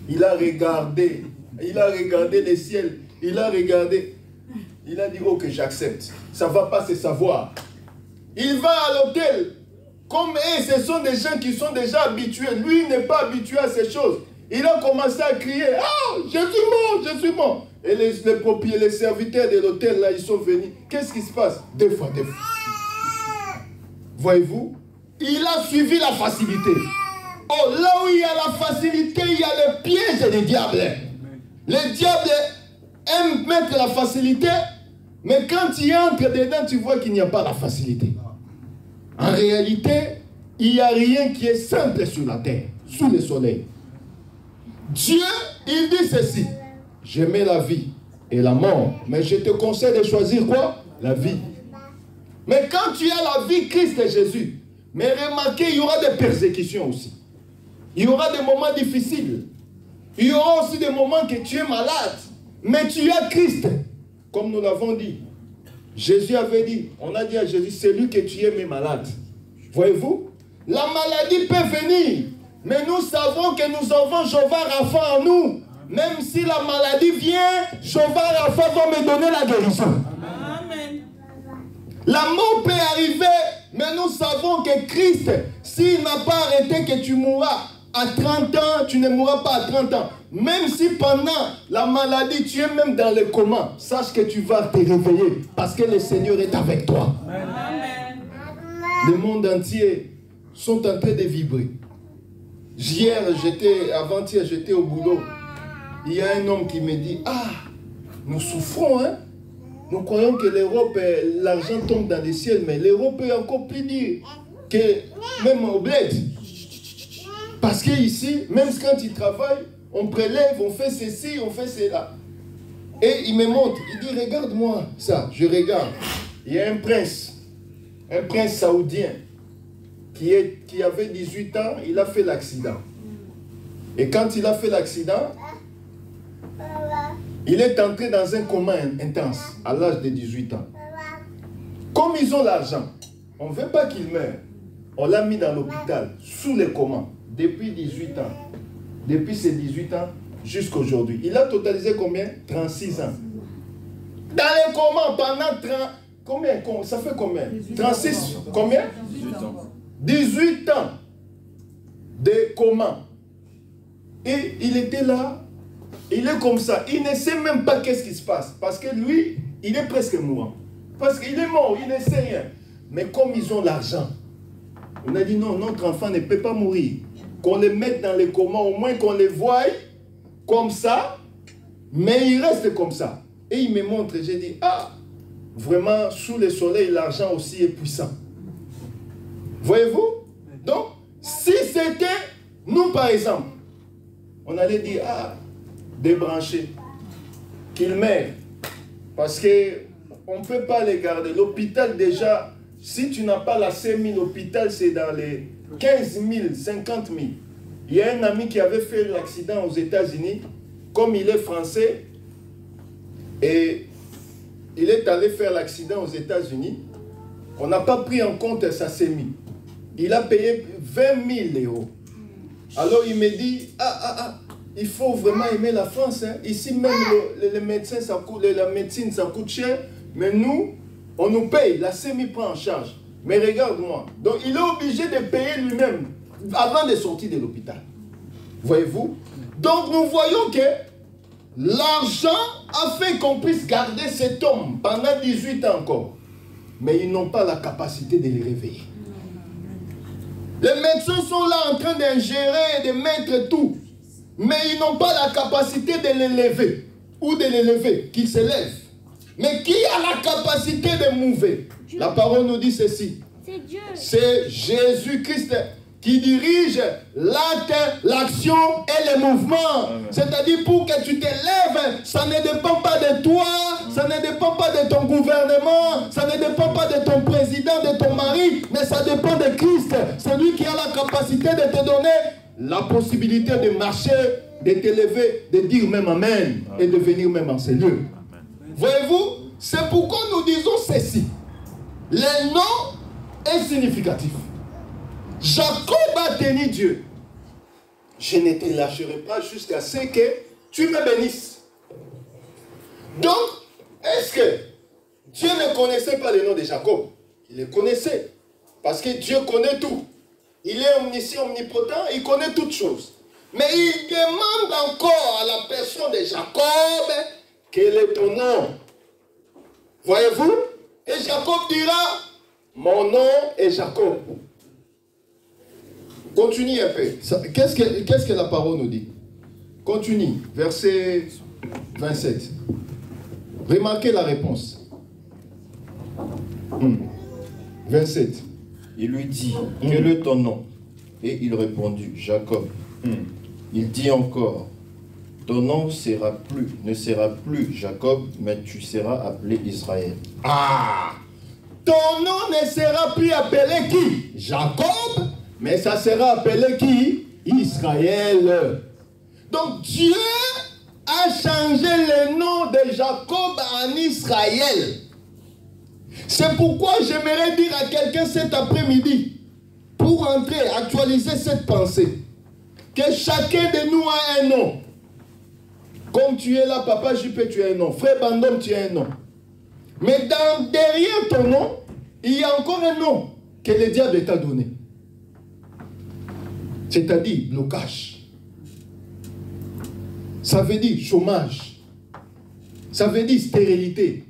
Il a regardé. Il a regardé le ciel. Il a regardé. Il a dit, ok, j'accepte. Ça ne va pas se savoir. Il va à l'hôtel. Comme eux, ce sont des gens qui sont déjà habitués. Lui n'est pas habitué à ces choses. Il a commencé à crier, ah, je suis mort. Et les serviteurs de l'hôtel, là, ils sont venus. Qu'est-ce qui se passe? Deux fois. Voyez-vous? Il a suivi la facilité. Oh, là où il y a la facilité, il y a le piège des diables. Les diables aiment mettre la facilité, mais quand tu entres dedans, tu vois qu'il n'y a pas la facilité. En réalité, il n'y a rien qui est simple sur la terre, sous le soleil. Dieu, il dit ceci, j'aimais la vie et la mort, mais je te conseille de choisir quoi? La vie. Mais quand tu as la vie, Christ et Jésus, mais remarquez, il y aura des persécutions aussi. Il y aura des moments difficiles. Il y aura aussi des moments que tu es malade, mais tu as Christ, comme nous l'avons dit. Jésus avait dit, on a dit à Jésus, c'est lui que tu es mais malade. Voyez-vous? La maladie peut venir, mais nous savons que nous avons Jéhovah Rapha en nous. Même si la maladie vient, Jéhovah Rapha va me donner la guérison. Amen. La mort peut arriver, mais nous savons que Christ, s'il n'a pas arrêté que tu mourras à 30 ans, tu ne mourras pas à 30 ans. Même si pendant la maladie, tu es même dans le coma, sache que tu vas te réveiller parce que le Seigneur est avec toi. Amen. Le monde entier sont en train de vibrer. Avant-hier, j'étais au boulot. Il y a un homme qui me dit, ah, nous souffrons, hein? Nous croyons que l'Europe, l'argent tombe dans les ciels, mais l'Europe est encore plus dire que même au bled. Parce qu'ici, même quand ils travaillent, on prélève, on fait ceci, on fait cela. Et il me montre, il dit, regarde-moi ça, je regarde. Il y a un prince saoudien, qui avait 18 ans, il a fait l'accident. Et quand il a fait l'accident, il est entré dans un coma intense à l'âge de 18 ans. Comme ils ont l'argent, on ne veut pas qu'il meure. On l'a mis dans l'hôpital, sous le coma, depuis 18 ans. Depuis ses 18 ans jusqu'à aujourd'hui. Il a totalisé combien? 36 ans. Dans le coma, pendant 30... Combien? Ça fait combien? 36? Combien? 18 ans. 18 ans de coma. Et il était là. Il est comme ça. Il ne sait même pas qu'est-ce qui se passe. Parce que lui, il est presque mourant. Parce qu'il est mort, il ne sait rien. Mais comme ils ont l'argent, on a dit non, notre enfant ne peut pas mourir. Qu'on les mette dans les comas, au moins qu'on les voie comme ça. Mais il reste comme ça. Et il me montre, et j'ai dit, ah, vraiment, sous le soleil, l'argent aussi est puissant. Voyez-vous? Donc, si c'était nous, par exemple, on allait dire, ah, débrancher, qu'ils meurent. Parce qu'on ne peut pas les garder. L'hôpital, déjà, si tu n'as pas la 5 000, l'hôpital, c'est dans les 15 000, 50 000. Il y a un ami qui avait fait l'accident aux États-Unis. Comme il est français, et il est allé faire l'accident aux États-Unis, on n'a pas pris en compte sa sémie. Il a payé 20 000 euros. Alors il me dit, il faut vraiment aimer la France. Hein. Ici même, les médecins, la médecine, ça coûte cher. Mais nous, on nous paye. La sémie prend en charge. Mais regarde-moi. Donc il est obligé de payer lui-même avant de sortir de l'hôpital. Voyez-vous? Donc nous voyons que l'argent a fait qu'on puisse garder cet homme pendant 18 ans encore. Mais ils n'ont pas la capacité de les réveiller. Les médecins sont là en train d'ingérer et de mettre tout. Mais ils n'ont pas la capacité de les lever. Ou de les lever, qu'ils se lèvent. Mais qui a la capacité de mouver? La parole nous dit ceci. C'est Dieu. C'est Jésus-Christ qui dirige l'acte, l'action et le mouvement. C'est-à-dire pour que tu te lèves, ça ne dépend pas de toi, ça ne dépend pas de ton gouvernement, ça ne dépend pas de ton président, de ton mari, mais ça dépend de Christ. C'est lui qui a la capacité de te donner la possibilité de marcher, de te lever, de dire même Amen et de venir même en ces lieux. Voyez-vous, c'est pourquoi nous disons ceci. Le nom est significatif. Jacob a tenu Dieu. Je ne te lâcherai pas jusqu'à ce que tu me bénisses. Donc, est-ce que Dieu ne connaissait pas le nom de Jacob? Il le connaissait. Parce que Dieu connaît tout. Il est omniscient, omnipotent, il connaît toutes choses. Mais il demande encore à la personne de Jacob, quel est ton nom? Voyez-vous? Et Jacob dira, mon nom est Jacob. Continue un peu. Qu'est-ce que la parole nous dit? Continue. Verset 27. Remarquez la réponse. 27. Il lui dit, quel est ton nom? Et il répondit, Jacob. Il dit encore, ton nom ne sera plus Jacob, mais tu seras appelé Israël. Ah! Ton nom ne sera plus appelé qui? Jacob, mais ça sera appelé qui? Israël. Donc Dieu a changé le nom de Jacob en Israël. C'est pourquoi j'aimerais dire à quelqu'un cet après-midi, pour entrer, actualiser cette pensée, que chacun de nous a un nom. Comme tu es là, Papa JP, tu as un nom. Frère Bandom, tu as un nom. Mais derrière ton nom, il y a encore un nom que le diable t'a donné. C'est-à-dire blocage. Ça veut dire chômage. Ça veut dire stérilité.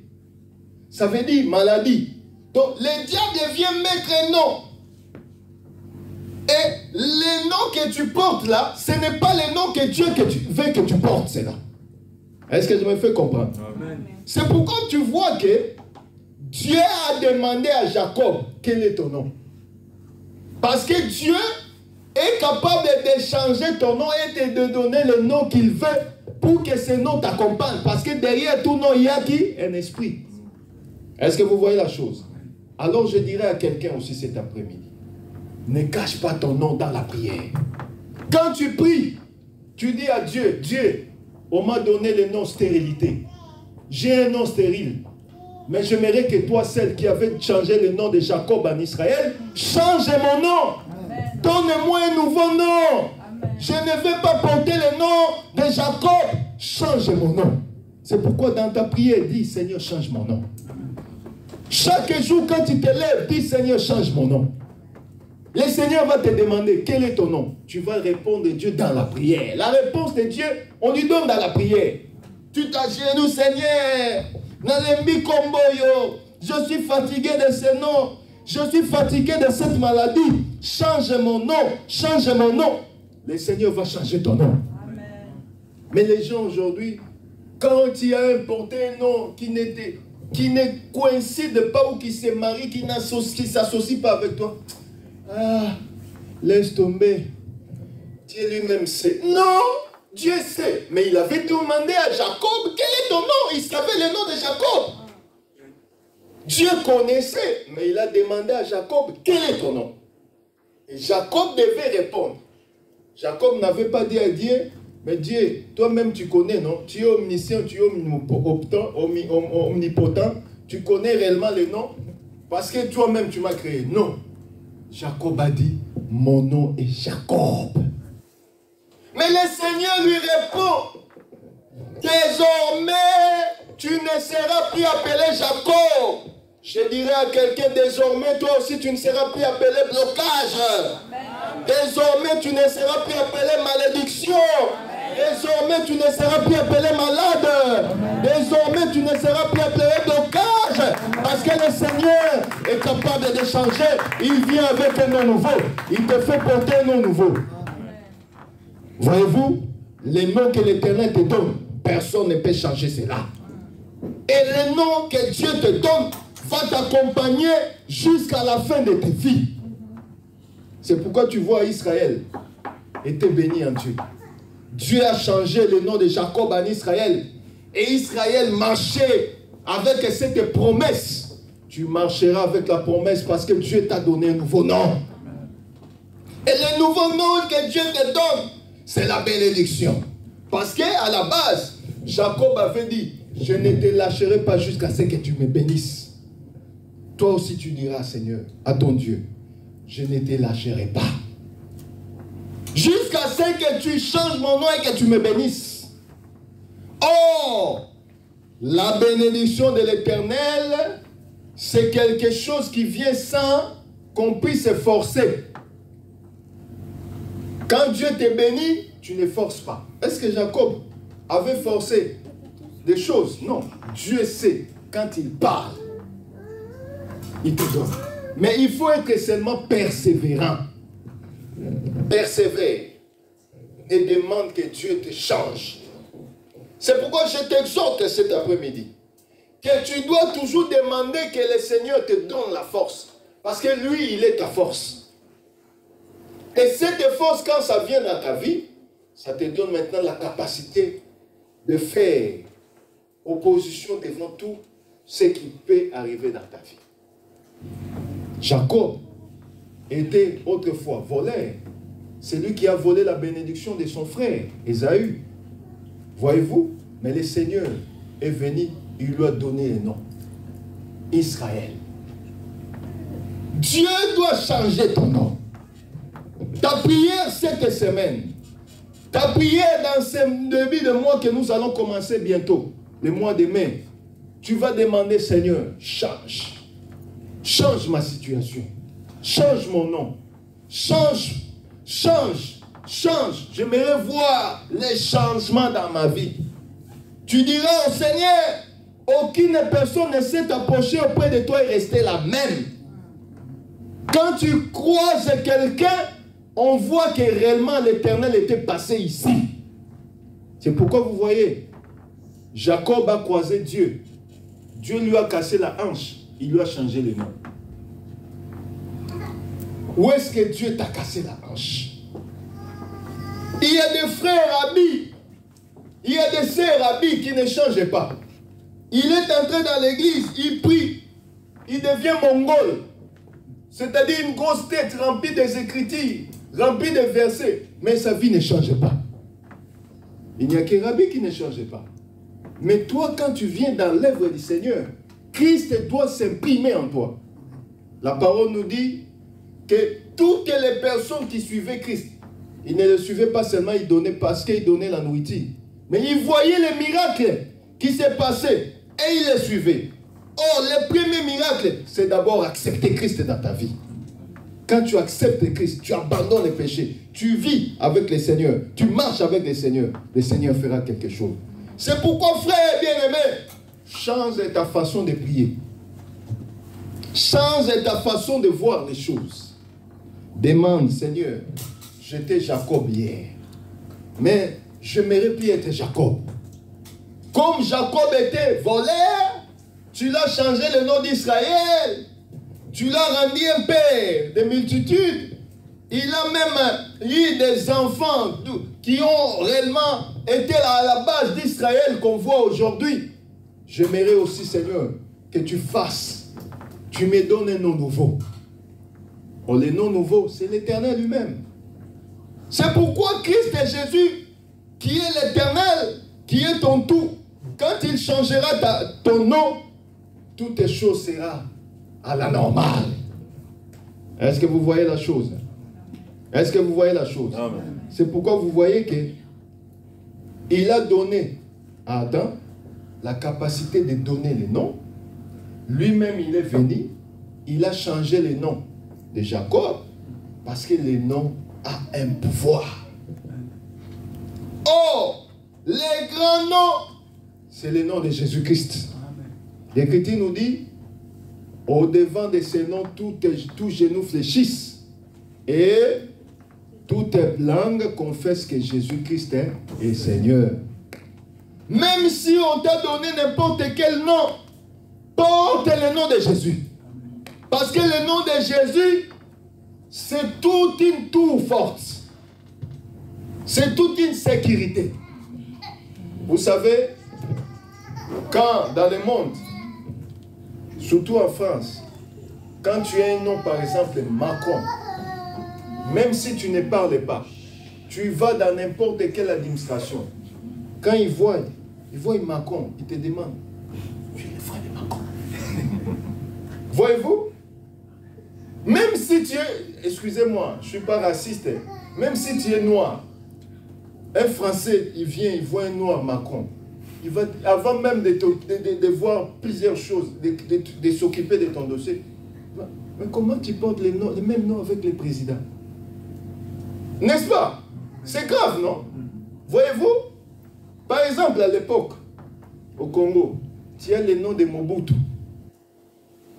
Ça veut dire maladie. Donc le diable vient mettre un nom. Et le nom que tu portes là, ce n'est pas le nom que Dieu veut que tu portes, c'est là. Est-ce que je me fais comprendre? C'est pourquoi tu vois que Dieu a demandé à Jacob, quel est ton nom? Parce que Dieu est capable de changer ton nom et de donner le nom qu'il veut pour que ce nom t'accompagne. Parce que derrière tout nom, il y a qui? Un esprit. Est-ce que vous voyez la chose? Alors je dirais à quelqu'un aussi cet après-midi, ne cache pas ton nom dans la prière. Quand tu pries, tu dis à Dieu, Dieu, on m'a donné le nom stérilité. J'ai un nom stérile. Mais j'aimerais que toi, celle qui avait changé le nom de Jacob en Israël, change mon nom. Donne-moi un nouveau nom. Amen. Je ne vais pas porter le nom de Jacob. Change mon nom. C'est pourquoi dans ta prière, dis, Seigneur, change mon nom. Chaque jour, quand tu te lèves, dis, Seigneur, change mon nom. Le Seigneur va te demander, quel est ton nom? Tu vas répondre à Dieu dans la prière. La réponse de Dieu, on lui donne dans la prière. Tu t'agenouilles, Seigneur. Je suis fatigué de ce nom. Je suis fatigué de cette maladie. Change mon nom. Change mon nom. Le Seigneur va changer ton nom. Amen. Mais les gens aujourd'hui, quand tu as importé un nom qui ne coïncide pas ou qui se marie, qui ne s'associe pas avec toi, ah, laisse tomber. Dieu lui-même sait. Non, Dieu sait. Mais il avait demandé à Jacob, quel est ton nom? Il savait le nom de Jacob. Dieu connaissait, mais il a demandé à Jacob, quel est ton nom? Et Jacob devait répondre. Jacob n'avait pas dit à Dieu, mais Dieu, toi-même tu connais, non? Tu es omniscient, tu es omnipotent, tu connais réellement le nom, parce que toi-même tu m'as créé. Non. Jacob a dit, mon nom est Jacob. Mais le Seigneur lui répond, désormais, tu ne seras plus appelé Jacob. Je dirais à quelqu'un, désormais, toi aussi, tu ne seras plus appelé blocage. Amen. Désormais, tu ne seras plus appelé malédiction. Amen. Désormais, tu ne seras plus appelé malade. Amen. Désormais, tu ne seras plus appelé blocage. Parce que le Seigneur est capable de changer. Il vient avec un nom nouveau. Il te fait porter un nom nouveau. Voyez-vous, les noms que l'Éternel te donne, personne ne peut changer cela. Et le nom que Dieu te donne va t'accompagner jusqu'à la fin de tes vies. C'est pourquoi tu vois Israël était béni en Dieu. Dieu a changé le nom de Jacob en Israël. Et Israël marchait avec cette promesse. Tu marcheras avec la promesse parce que Dieu t'a donné un nouveau nom. Et le nouveau nom que Dieu te donne, c'est la bénédiction. Parce qu'à la base, Jacob avait dit, je ne te lâcherai pas jusqu'à ce que tu me bénisses. Toi aussi tu diras, Seigneur, à ton Dieu, je ne te lâcherai pas. Jusqu'à ce que tu changes mon nom et que tu me bénisses. Or, la bénédiction de l'Éternel, c'est quelque chose qui vient sans qu'on puisse se forcer. Quand Dieu te bénit, tu ne forces pas. Est-ce que Jacob avait forcé des choses? Non. Dieu sait, quand il parle, il te donne. Mais il faut être seulement persévérant. Persévère. Et demande que Dieu te change. C'est pourquoi je t'exhorte cet après-midi. Que tu dois toujours demander que le Seigneur te donne la force. Parce que lui, il est ta force. Et cette force, quand ça vient dans ta vie, ça te donne maintenant la capacité de faire opposition devant tout ce qui peut arriver dans ta vie. Jacob était autrefois voleur. C'est lui qui a volé la bénédiction de son frère, Ésaü. Voyez-vous? Mais le Seigneur est venu, il lui a donné le nom. Israël. Dieu doit changer ton nom. Ta prière cette semaine, ta prière dans ce début de mois que nous allons commencer bientôt, le mois de mai, tu vas demander, Seigneur, change. Change ma situation. Change mon nom. Change. J'aimerais voir les changements dans ma vie. Tu diras au Seigneur, aucune personne ne s'est approchée auprès de toi et rester la même. Quand tu croises quelqu'un, on voit que réellement l'Éternel était passé ici. C'est pourquoi vous voyez, Jacob a croisé Dieu. Dieu lui a cassé la hanche. Il lui a changé le nom. Où est-ce que Dieu t'a cassé la hanche? Il y a des frères habits. Il y a des sœurs habits qui ne changent pas. Il est entré dans l'église, il prie. Il devient mongol. C'est-à-dire une grosse tête remplie des écritures, remplie de versets. Mais sa vie ne change pas. Il n'y a que Rabbi qui ne change pas. Mais toi, quand tu viens dans l'œuvre du Seigneur, Christ doit s'imprimer en toi. La parole nous dit que toutes les personnes qui suivaient Christ, ils ne le suivaient pas seulement, ils donnaient parce qu'ils donnaient la nourriture. Mais ils voyaient les miracles qui se passaient et ils les suivaient. Or, le premier miracle, c'est d'abord accepter Christ dans ta vie. Quand tu acceptes Christ, tu abandonnes les péchés, tu vis avec le Seigneur, tu marches avec le Seigneur fera quelque chose. C'est pourquoi, frère bien-aimé, change ta façon de prier. Change ta façon de voir les choses. Demande, Seigneur, j'étais Jacob hier, mais je n'aimerais plus être Jacob. Comme Jacob était voleur, tu l'as changé le nom d'Israël. Tu l'as rendu un père de multitudes. Il a même eu des enfants qui ont réellement été à la base d'Israël qu'on voit aujourd'hui. J'aimerais aussi, Seigneur, que tu fasses. Tu me donnes un nom nouveau. Oh, le nom nouveau, c'est l'Éternel lui-même. C'est pourquoi Christ est Jésus, qui est l'Éternel, qui est ton tout. Quand il changera ton nom, toutes les choses seront à la normale. Est-ce que vous voyez la chose? Est-ce que vous voyez la chose? C'est pourquoi vous voyez que il a donné à Adam la capacité de donner les noms. Lui-même, il est venu, il a changé les noms de Jacob parce que le nom a un pouvoir. Or, les grands noms, c'est le nom de Jésus-Christ. L'Écriture nous dit, au-devant de ces noms, tout genou fléchisse et toute langue confesse que Jésus-Christ est Seigneur. Même si on t'a donné n'importe quel nom, porte le nom de Jésus. Parce que le nom de Jésus, c'est toute une tour forte. C'est toute une sécurité. Vous savez, quand dans le monde, surtout en France, quand tu as un nom, par exemple, Macron, même si tu ne parles pas, tu vas dans n'importe quelle administration. Quand ils voient Macron, ils te demandent, tu es le frère de Macron. Voyez-vous? Même si tu es, excusez-moi, je ne suis pas raciste, même si tu es noir, un Français, il vient, il voit un noir Macron. Il va, avant même de voir plusieurs choses, de s'occuper de ton dossier. Mais comment tu portes le même nom avec le président? N'est-ce pas? C'est grave, non? Voyez-vous? Par exemple, à l'époque, au Congo, tu as le nom de Mobutu,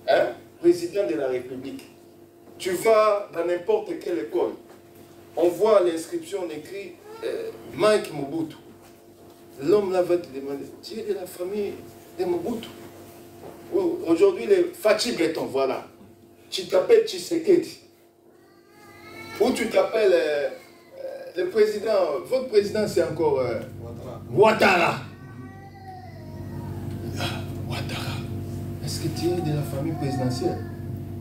hein? Président de la République. Tu vas dans n'importe quelle école, on voit l'inscription écrite Mike Mobutu. L'homme là va te demander, tu es de la famille de Mobutu. Aujourd'hui, les Fachi Breton, voilà. Tu t'appelles Tshisekedi. Ou tu t'appelles le président, votre président c'est encore Ouattara. Ouattara. Est-ce que tu es de la famille présidentielle?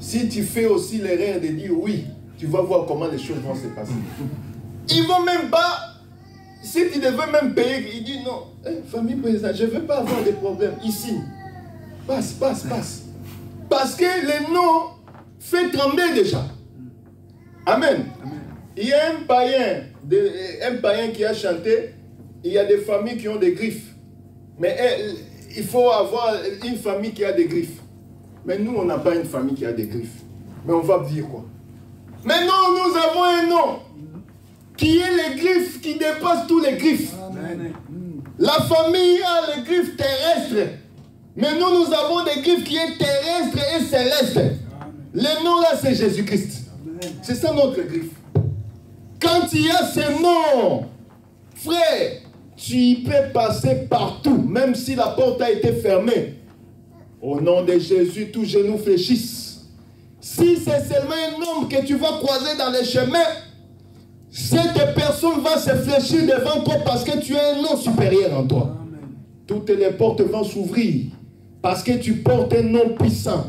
Si tu fais aussi l'erreur de dire oui, tu vas voir comment les choses vont se passer. Ils vont même pas, si tu devais même payer, il dit non, famille présidentielle, je ne veux pas avoir de problèmes ici. Passe. Parce que le nom fait trembler déjà. Amen. Il y a un païen qui a chanté, il y a des familles qui ont des griffes. Mais il faut avoir une famille qui a des griffes. Mais nous, on n'a pas une famille qui a des griffes. Mais on va dire quoi? Mais non, nous avons un nom qui est les griffes, qui dépasse tous les griffes. Amen. La famille a les griffes terrestres. Mais nous avons des griffes qui sont terrestres et célestes. Amen. Le nom là, c'est Jésus-Christ. C'est ça notre griffe. Quand il y a ce nom, frère, tu peux passer partout, même si la porte a été fermée. Au nom de Jésus, tous genoux fléchissent. Si c'est seulement un homme que tu vas croiser dans les chemins, cette personne va se fléchir devant toi parce que tu as un nom supérieur en toi. Amen. Toutes les portes vont s'ouvrir parce que tu portes un nom puissant,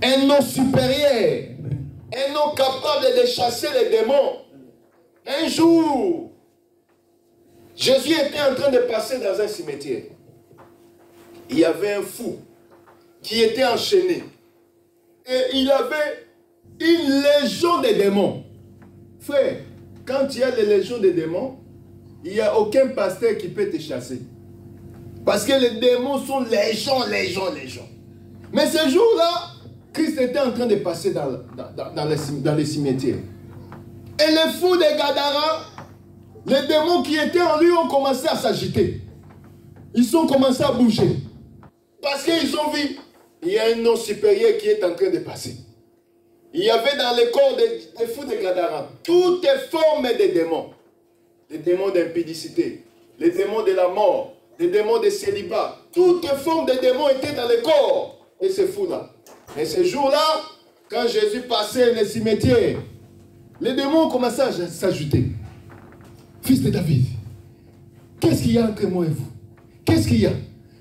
un nom supérieur, un nom capable de chasser les démons. Un jour, Jésus était en train de passer dans un cimetière. Il y avait un fou qui était enchaîné. Et il avait une légion de démons. Frère, quand il y a les légions de démons, il n'y a aucun pasteur qui peut te chasser. Parce que les démons sont légions. Mais ce jour-là, Christ était en train de passer dans les cimetières. Et les fous de Gadara, les démons qui étaient en lui ont commencé à s'agiter. Ils ont commencé à bouger. Parce qu'ils ont vu, il y a un nom supérieur qui est en train de passer. Il y avait dans le corps des fous de Gadara toutes les formes de démons. Les démons d'impudicité, les démons de la mort, les démons de célibat. Toutes les formes de démons étaient dans le corps de ces fous-là. Et ce jour-là, quand Jésus passait les cimetières, les démons ont commencé à s'ajouter. Fils de David, qu'est-ce qu'il y a entre moi et vous? Qu'est-ce qu'il y a?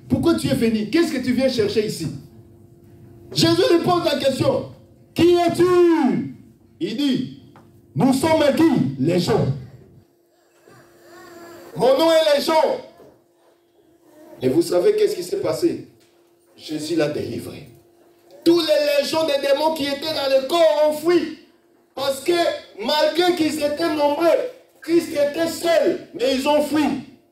Pourquoi tu es venu? Qu'est-ce que tu viens chercher ici? Jésus lui pose la question. Qui es-tu? Il dit, nous sommes qui? Légion. Mon nom est Légion. Et vous savez qu'est-ce qui s'est passé? Jésus l'a délivré. Tous les légions de démons qui étaient dans le corps ont fui. Parce que malgré qu'ils étaient nombreux, Christ était seul, mais ils ont fui.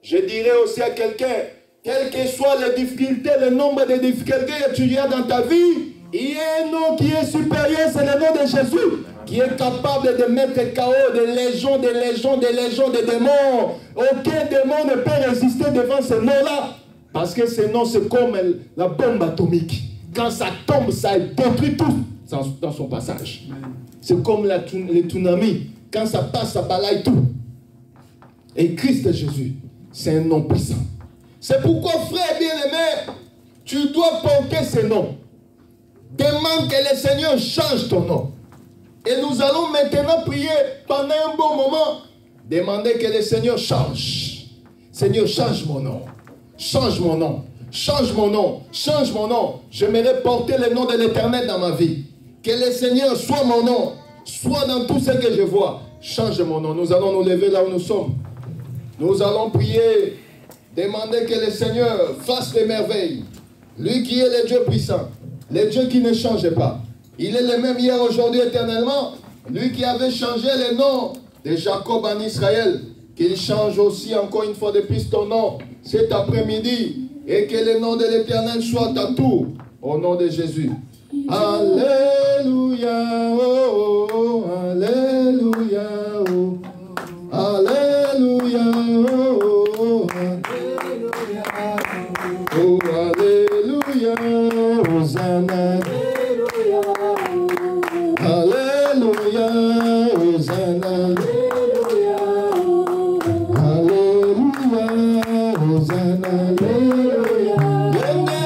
Je dirais aussi à quelqu'un, quelles que soient les difficultés, le nombre de difficultés que tu as dans ta vie, il y a un nom qui est supérieur, c'est le nom de Jésus, qui est capable de mettre KO des légions de démons. Aucun démon ne peut résister devant ce nom-là. Parce que ce nom, c'est comme la bombe atomique. Quand ça tombe, ça détruit tout dans son passage. C'est comme les tsunamis. Quand ça passe, ça balaye tout. Et Christ Jésus, c'est un nom puissant. C'est pourquoi, frère bien-aimé, tu dois porter ce nom. Demande que le Seigneur change ton nom. Et nous allons maintenant prier pendant un bon moment. Demander que le Seigneur change. Seigneur, change mon nom. Change mon nom. Change mon nom. Change mon nom. J'aimerais porter le nom de l'Éternel dans ma vie. Que le Seigneur soit mon nom. Soit dans tout ce que je vois. Change mon nom. Nous allons nous lever là où nous sommes. Nous allons prier. Demander que le Seigneur fasse des merveilles. Lui qui est le Dieu puissant. Le Dieu qui ne change pas. Il est le même hier, aujourd'hui, éternellement. Lui qui avait changé le nom de Jacob en Israël. Qu'il change aussi encore une fois de plus ton nom cet après-midi. Et que le nom de l'Éternel soit à tout. Au nom de Jésus. Alléluia. Oh, oh, alléluia. Oh. Alléluia. Oh, oh, alléluia. Oh, alléluia. Hosanna. Alléluia. Hosanna. Alléluia. Hosanna. Alléluia. Alléluia.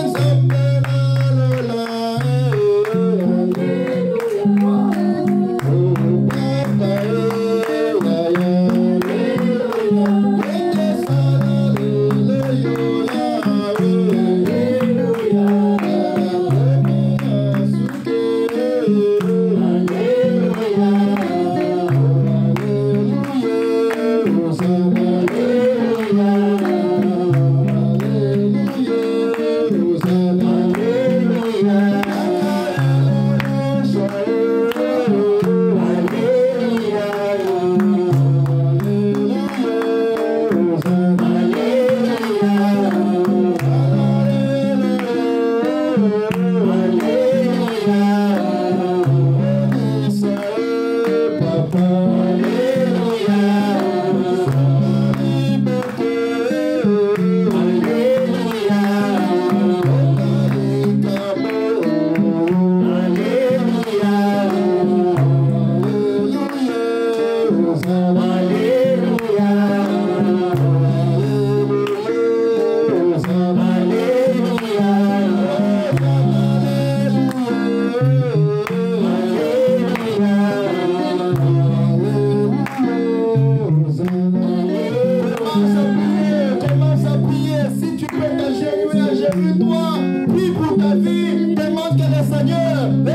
Confie-toi, prie pour ta vie, demande que le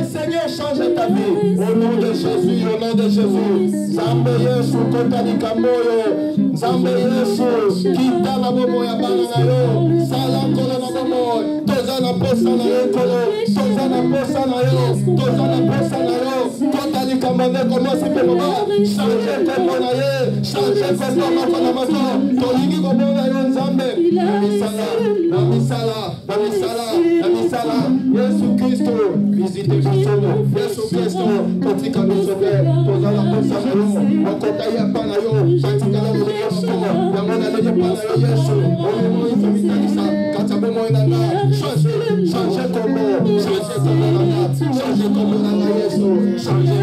Seigneur change ta vie. Au nom de Jésus, au nom de Jésus. Zambe Yesu, Kotani Kamoyo, Zambe Yesu, Kita na bomo ya bana na yo, Sala kola na bomo, Toza na posa na yo kolo, Toza na posa na yo, Toza na posa na yo, Kotani Kamone, commence pe mama, change komo na ye, change komo na kona mato, Tolingi komo na yo Zambe, Namisala, Yesu Kristo, visite Kristo, Yesu Kristo, Kotika Misobe, Toza na posa na yo, Okota ya pana yo, Katika na yo Yesu, Yamona leje pana yo Yesu, Omo ifamitanisa, Katabomo inana, change komo nana Yesu, change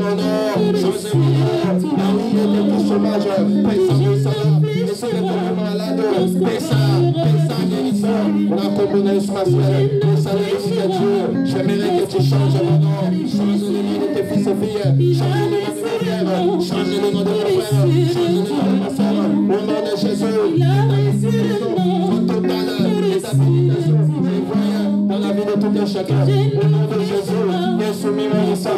mon nom, la vie est pour chômage, pesa misala, laissez les pauvres malades, pesa guérison, la combinaison spatiale, pesa les Dieu, j'aimerais que tu changes mon nom, change le nom de tes fils et filles, change le nom de mes frères, change le nom de mes frères, change le nom de ma soeur, au nom de Jésus, total, les habilitations, les moyens dans la vie de tout un chacun, au nom de Jésus, Yesu Mimarisa,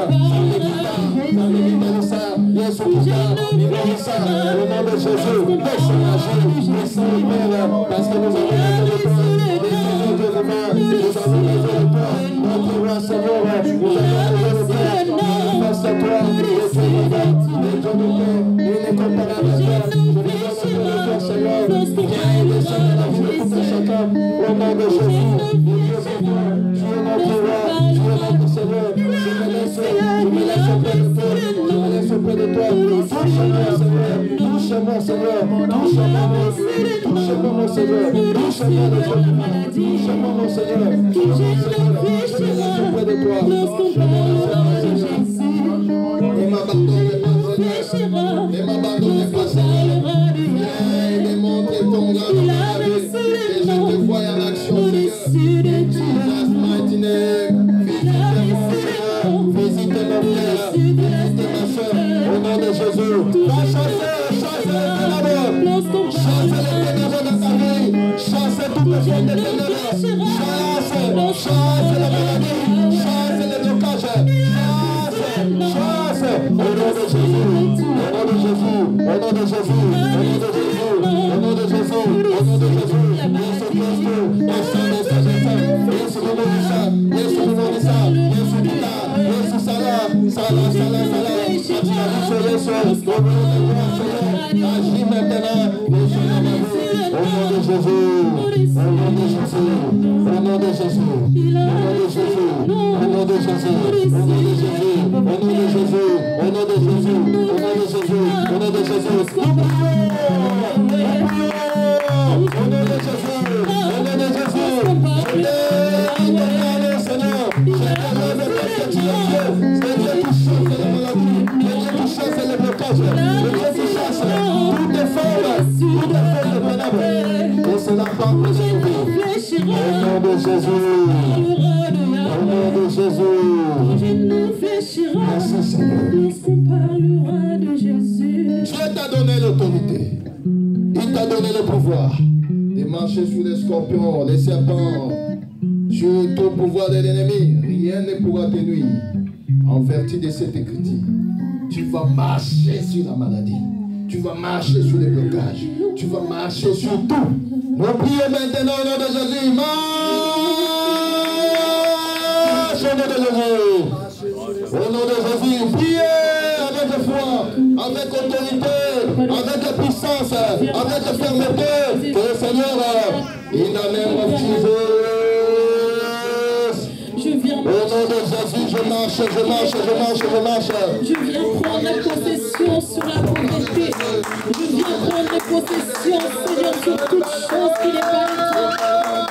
Yesu Kita, Mimarisa, au nom de Jésus, laisse agir, laisse le Père, parce que nous avons besoin de toi, nous avons besoin de toi, notre roi Seigneur, nous avons besoin de toi, face à toi, et tu es vivant, et Dieu de paix, il est comparable à toi, je vais donner de toi Seigneur, viens et descends dans la vie de tout un chacun, au nom de Jésus, Dieu c'est toi, tu es notre roi, tu es notre Seigneur, je me laisse auprès de toi, je me laisse auprès de toi, touche-moi Seigneur, touche-moi mon Seigneur, touche-moi de toi, touche-moi mon Seigneur, je me laisse auprès de toi, et m'abandonne pas Seigneur, viens et démontre ton grâce dans ma vie, et je te vois en action Seigneur, Jesus mighty name, visite mon frère, visite ma soeur, au nom de Jésus, va chasser les ténèbres dans ta vie, chasser toutes les formes de ténèbres, chasse la maladie, chasse les blocages, chasse, au nom de Jésus, au nom de Jésus, au nom de Jésus, au nom de Jésus, au nom de Jésus, Yesu Kristo, Yesu Mimarisa, Yesu Mimarisa, Yesu Kita, Yesu Sala, Yesu, au nom de Seigneur, agis maintenant, au nom de Jésus, au nom de Jésus, au nom de Jésus, au nom de Jésus, au nom de Jésus, au nom de Jésus, au nom de Jésus, au nom de Jésus, au nom de Jésus, au nom de Jésus, au nom de Dieu t'a donné l'autorité. Il t'a donné le pouvoir de marcher sur les scorpions, les serpents, sur tout pouvoir de l'ennemi. Rien ne pourra te nuire. En vertu de cette écriture, tu vas marcher sur la maladie. Tu vas marcher sur les blocages. Tu vas marcher sur tout. Nous prions maintenant au nom de Jésus. Marche au nom de Jésus. Au nom de Jésus, priez avec foi, avec autorité, avec puissance, avec fermeté. Que le Seigneur, in the name of Jesus. Au nom de Jésus, je marche. Je viens prendre possession sur la pauvreté. Je viens prendre possession, Seigneur, sur toute chose qui n'est pas de toi.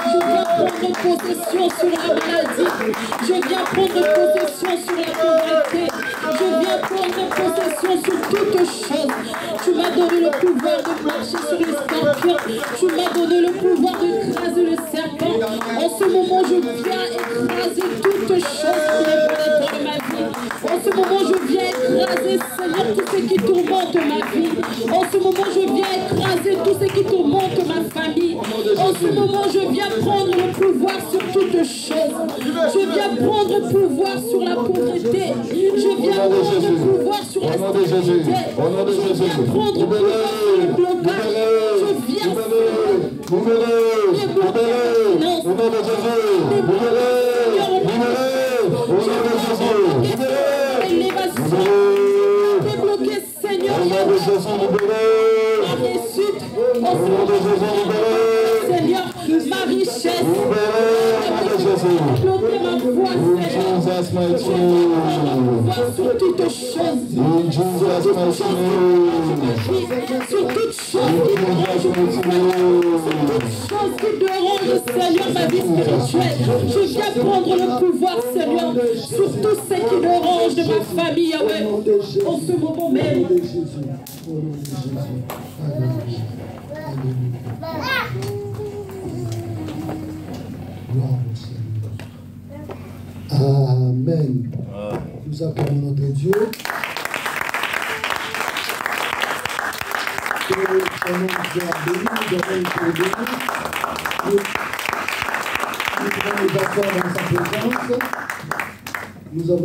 Je viens prendre possession sur la maladie. Je viens prendre possession sur la pauvreté. Je viens prendre possession sur toute chose. Tu m'as donné le pouvoir de marcher sur les scorpions. Tu m'as donné le pouvoir de craser le serpent. En ce moment, je viens écraser toute chose qui n'est pas de toi de ma vie. En ce moment, je viens écraser, Seigneur, tout ce qui tourmente ma vie. En ce moment, je viens écraser tout ce qui tourmente ma famille. En ce ce moment, je viens prendre le pouvoir sur toutes choses. Je viens prendre le pouvoir sur la pauvreté. Je viens prendre le pouvoir sur la stabilité. Je viens prendre le pouvoir sur le blocage. Je viens débloquer, Seigneur, ma réussite, Seigneur, ma richesse, débloquer ma foi, Seigneur, sur toutes choses, sur toutes choses qui dérangent, Seigneur, ma vie spirituelle. Je viens prendre le pouvoir, Seigneur, sur tout ce qui dérange de ma famille, Yahweh, en ce moment même. Amen. Nous acclamons notre Dieu. Que son nom soit béni, nous avons été bénis. Nous prenons les accords dans sa présence. Nous avons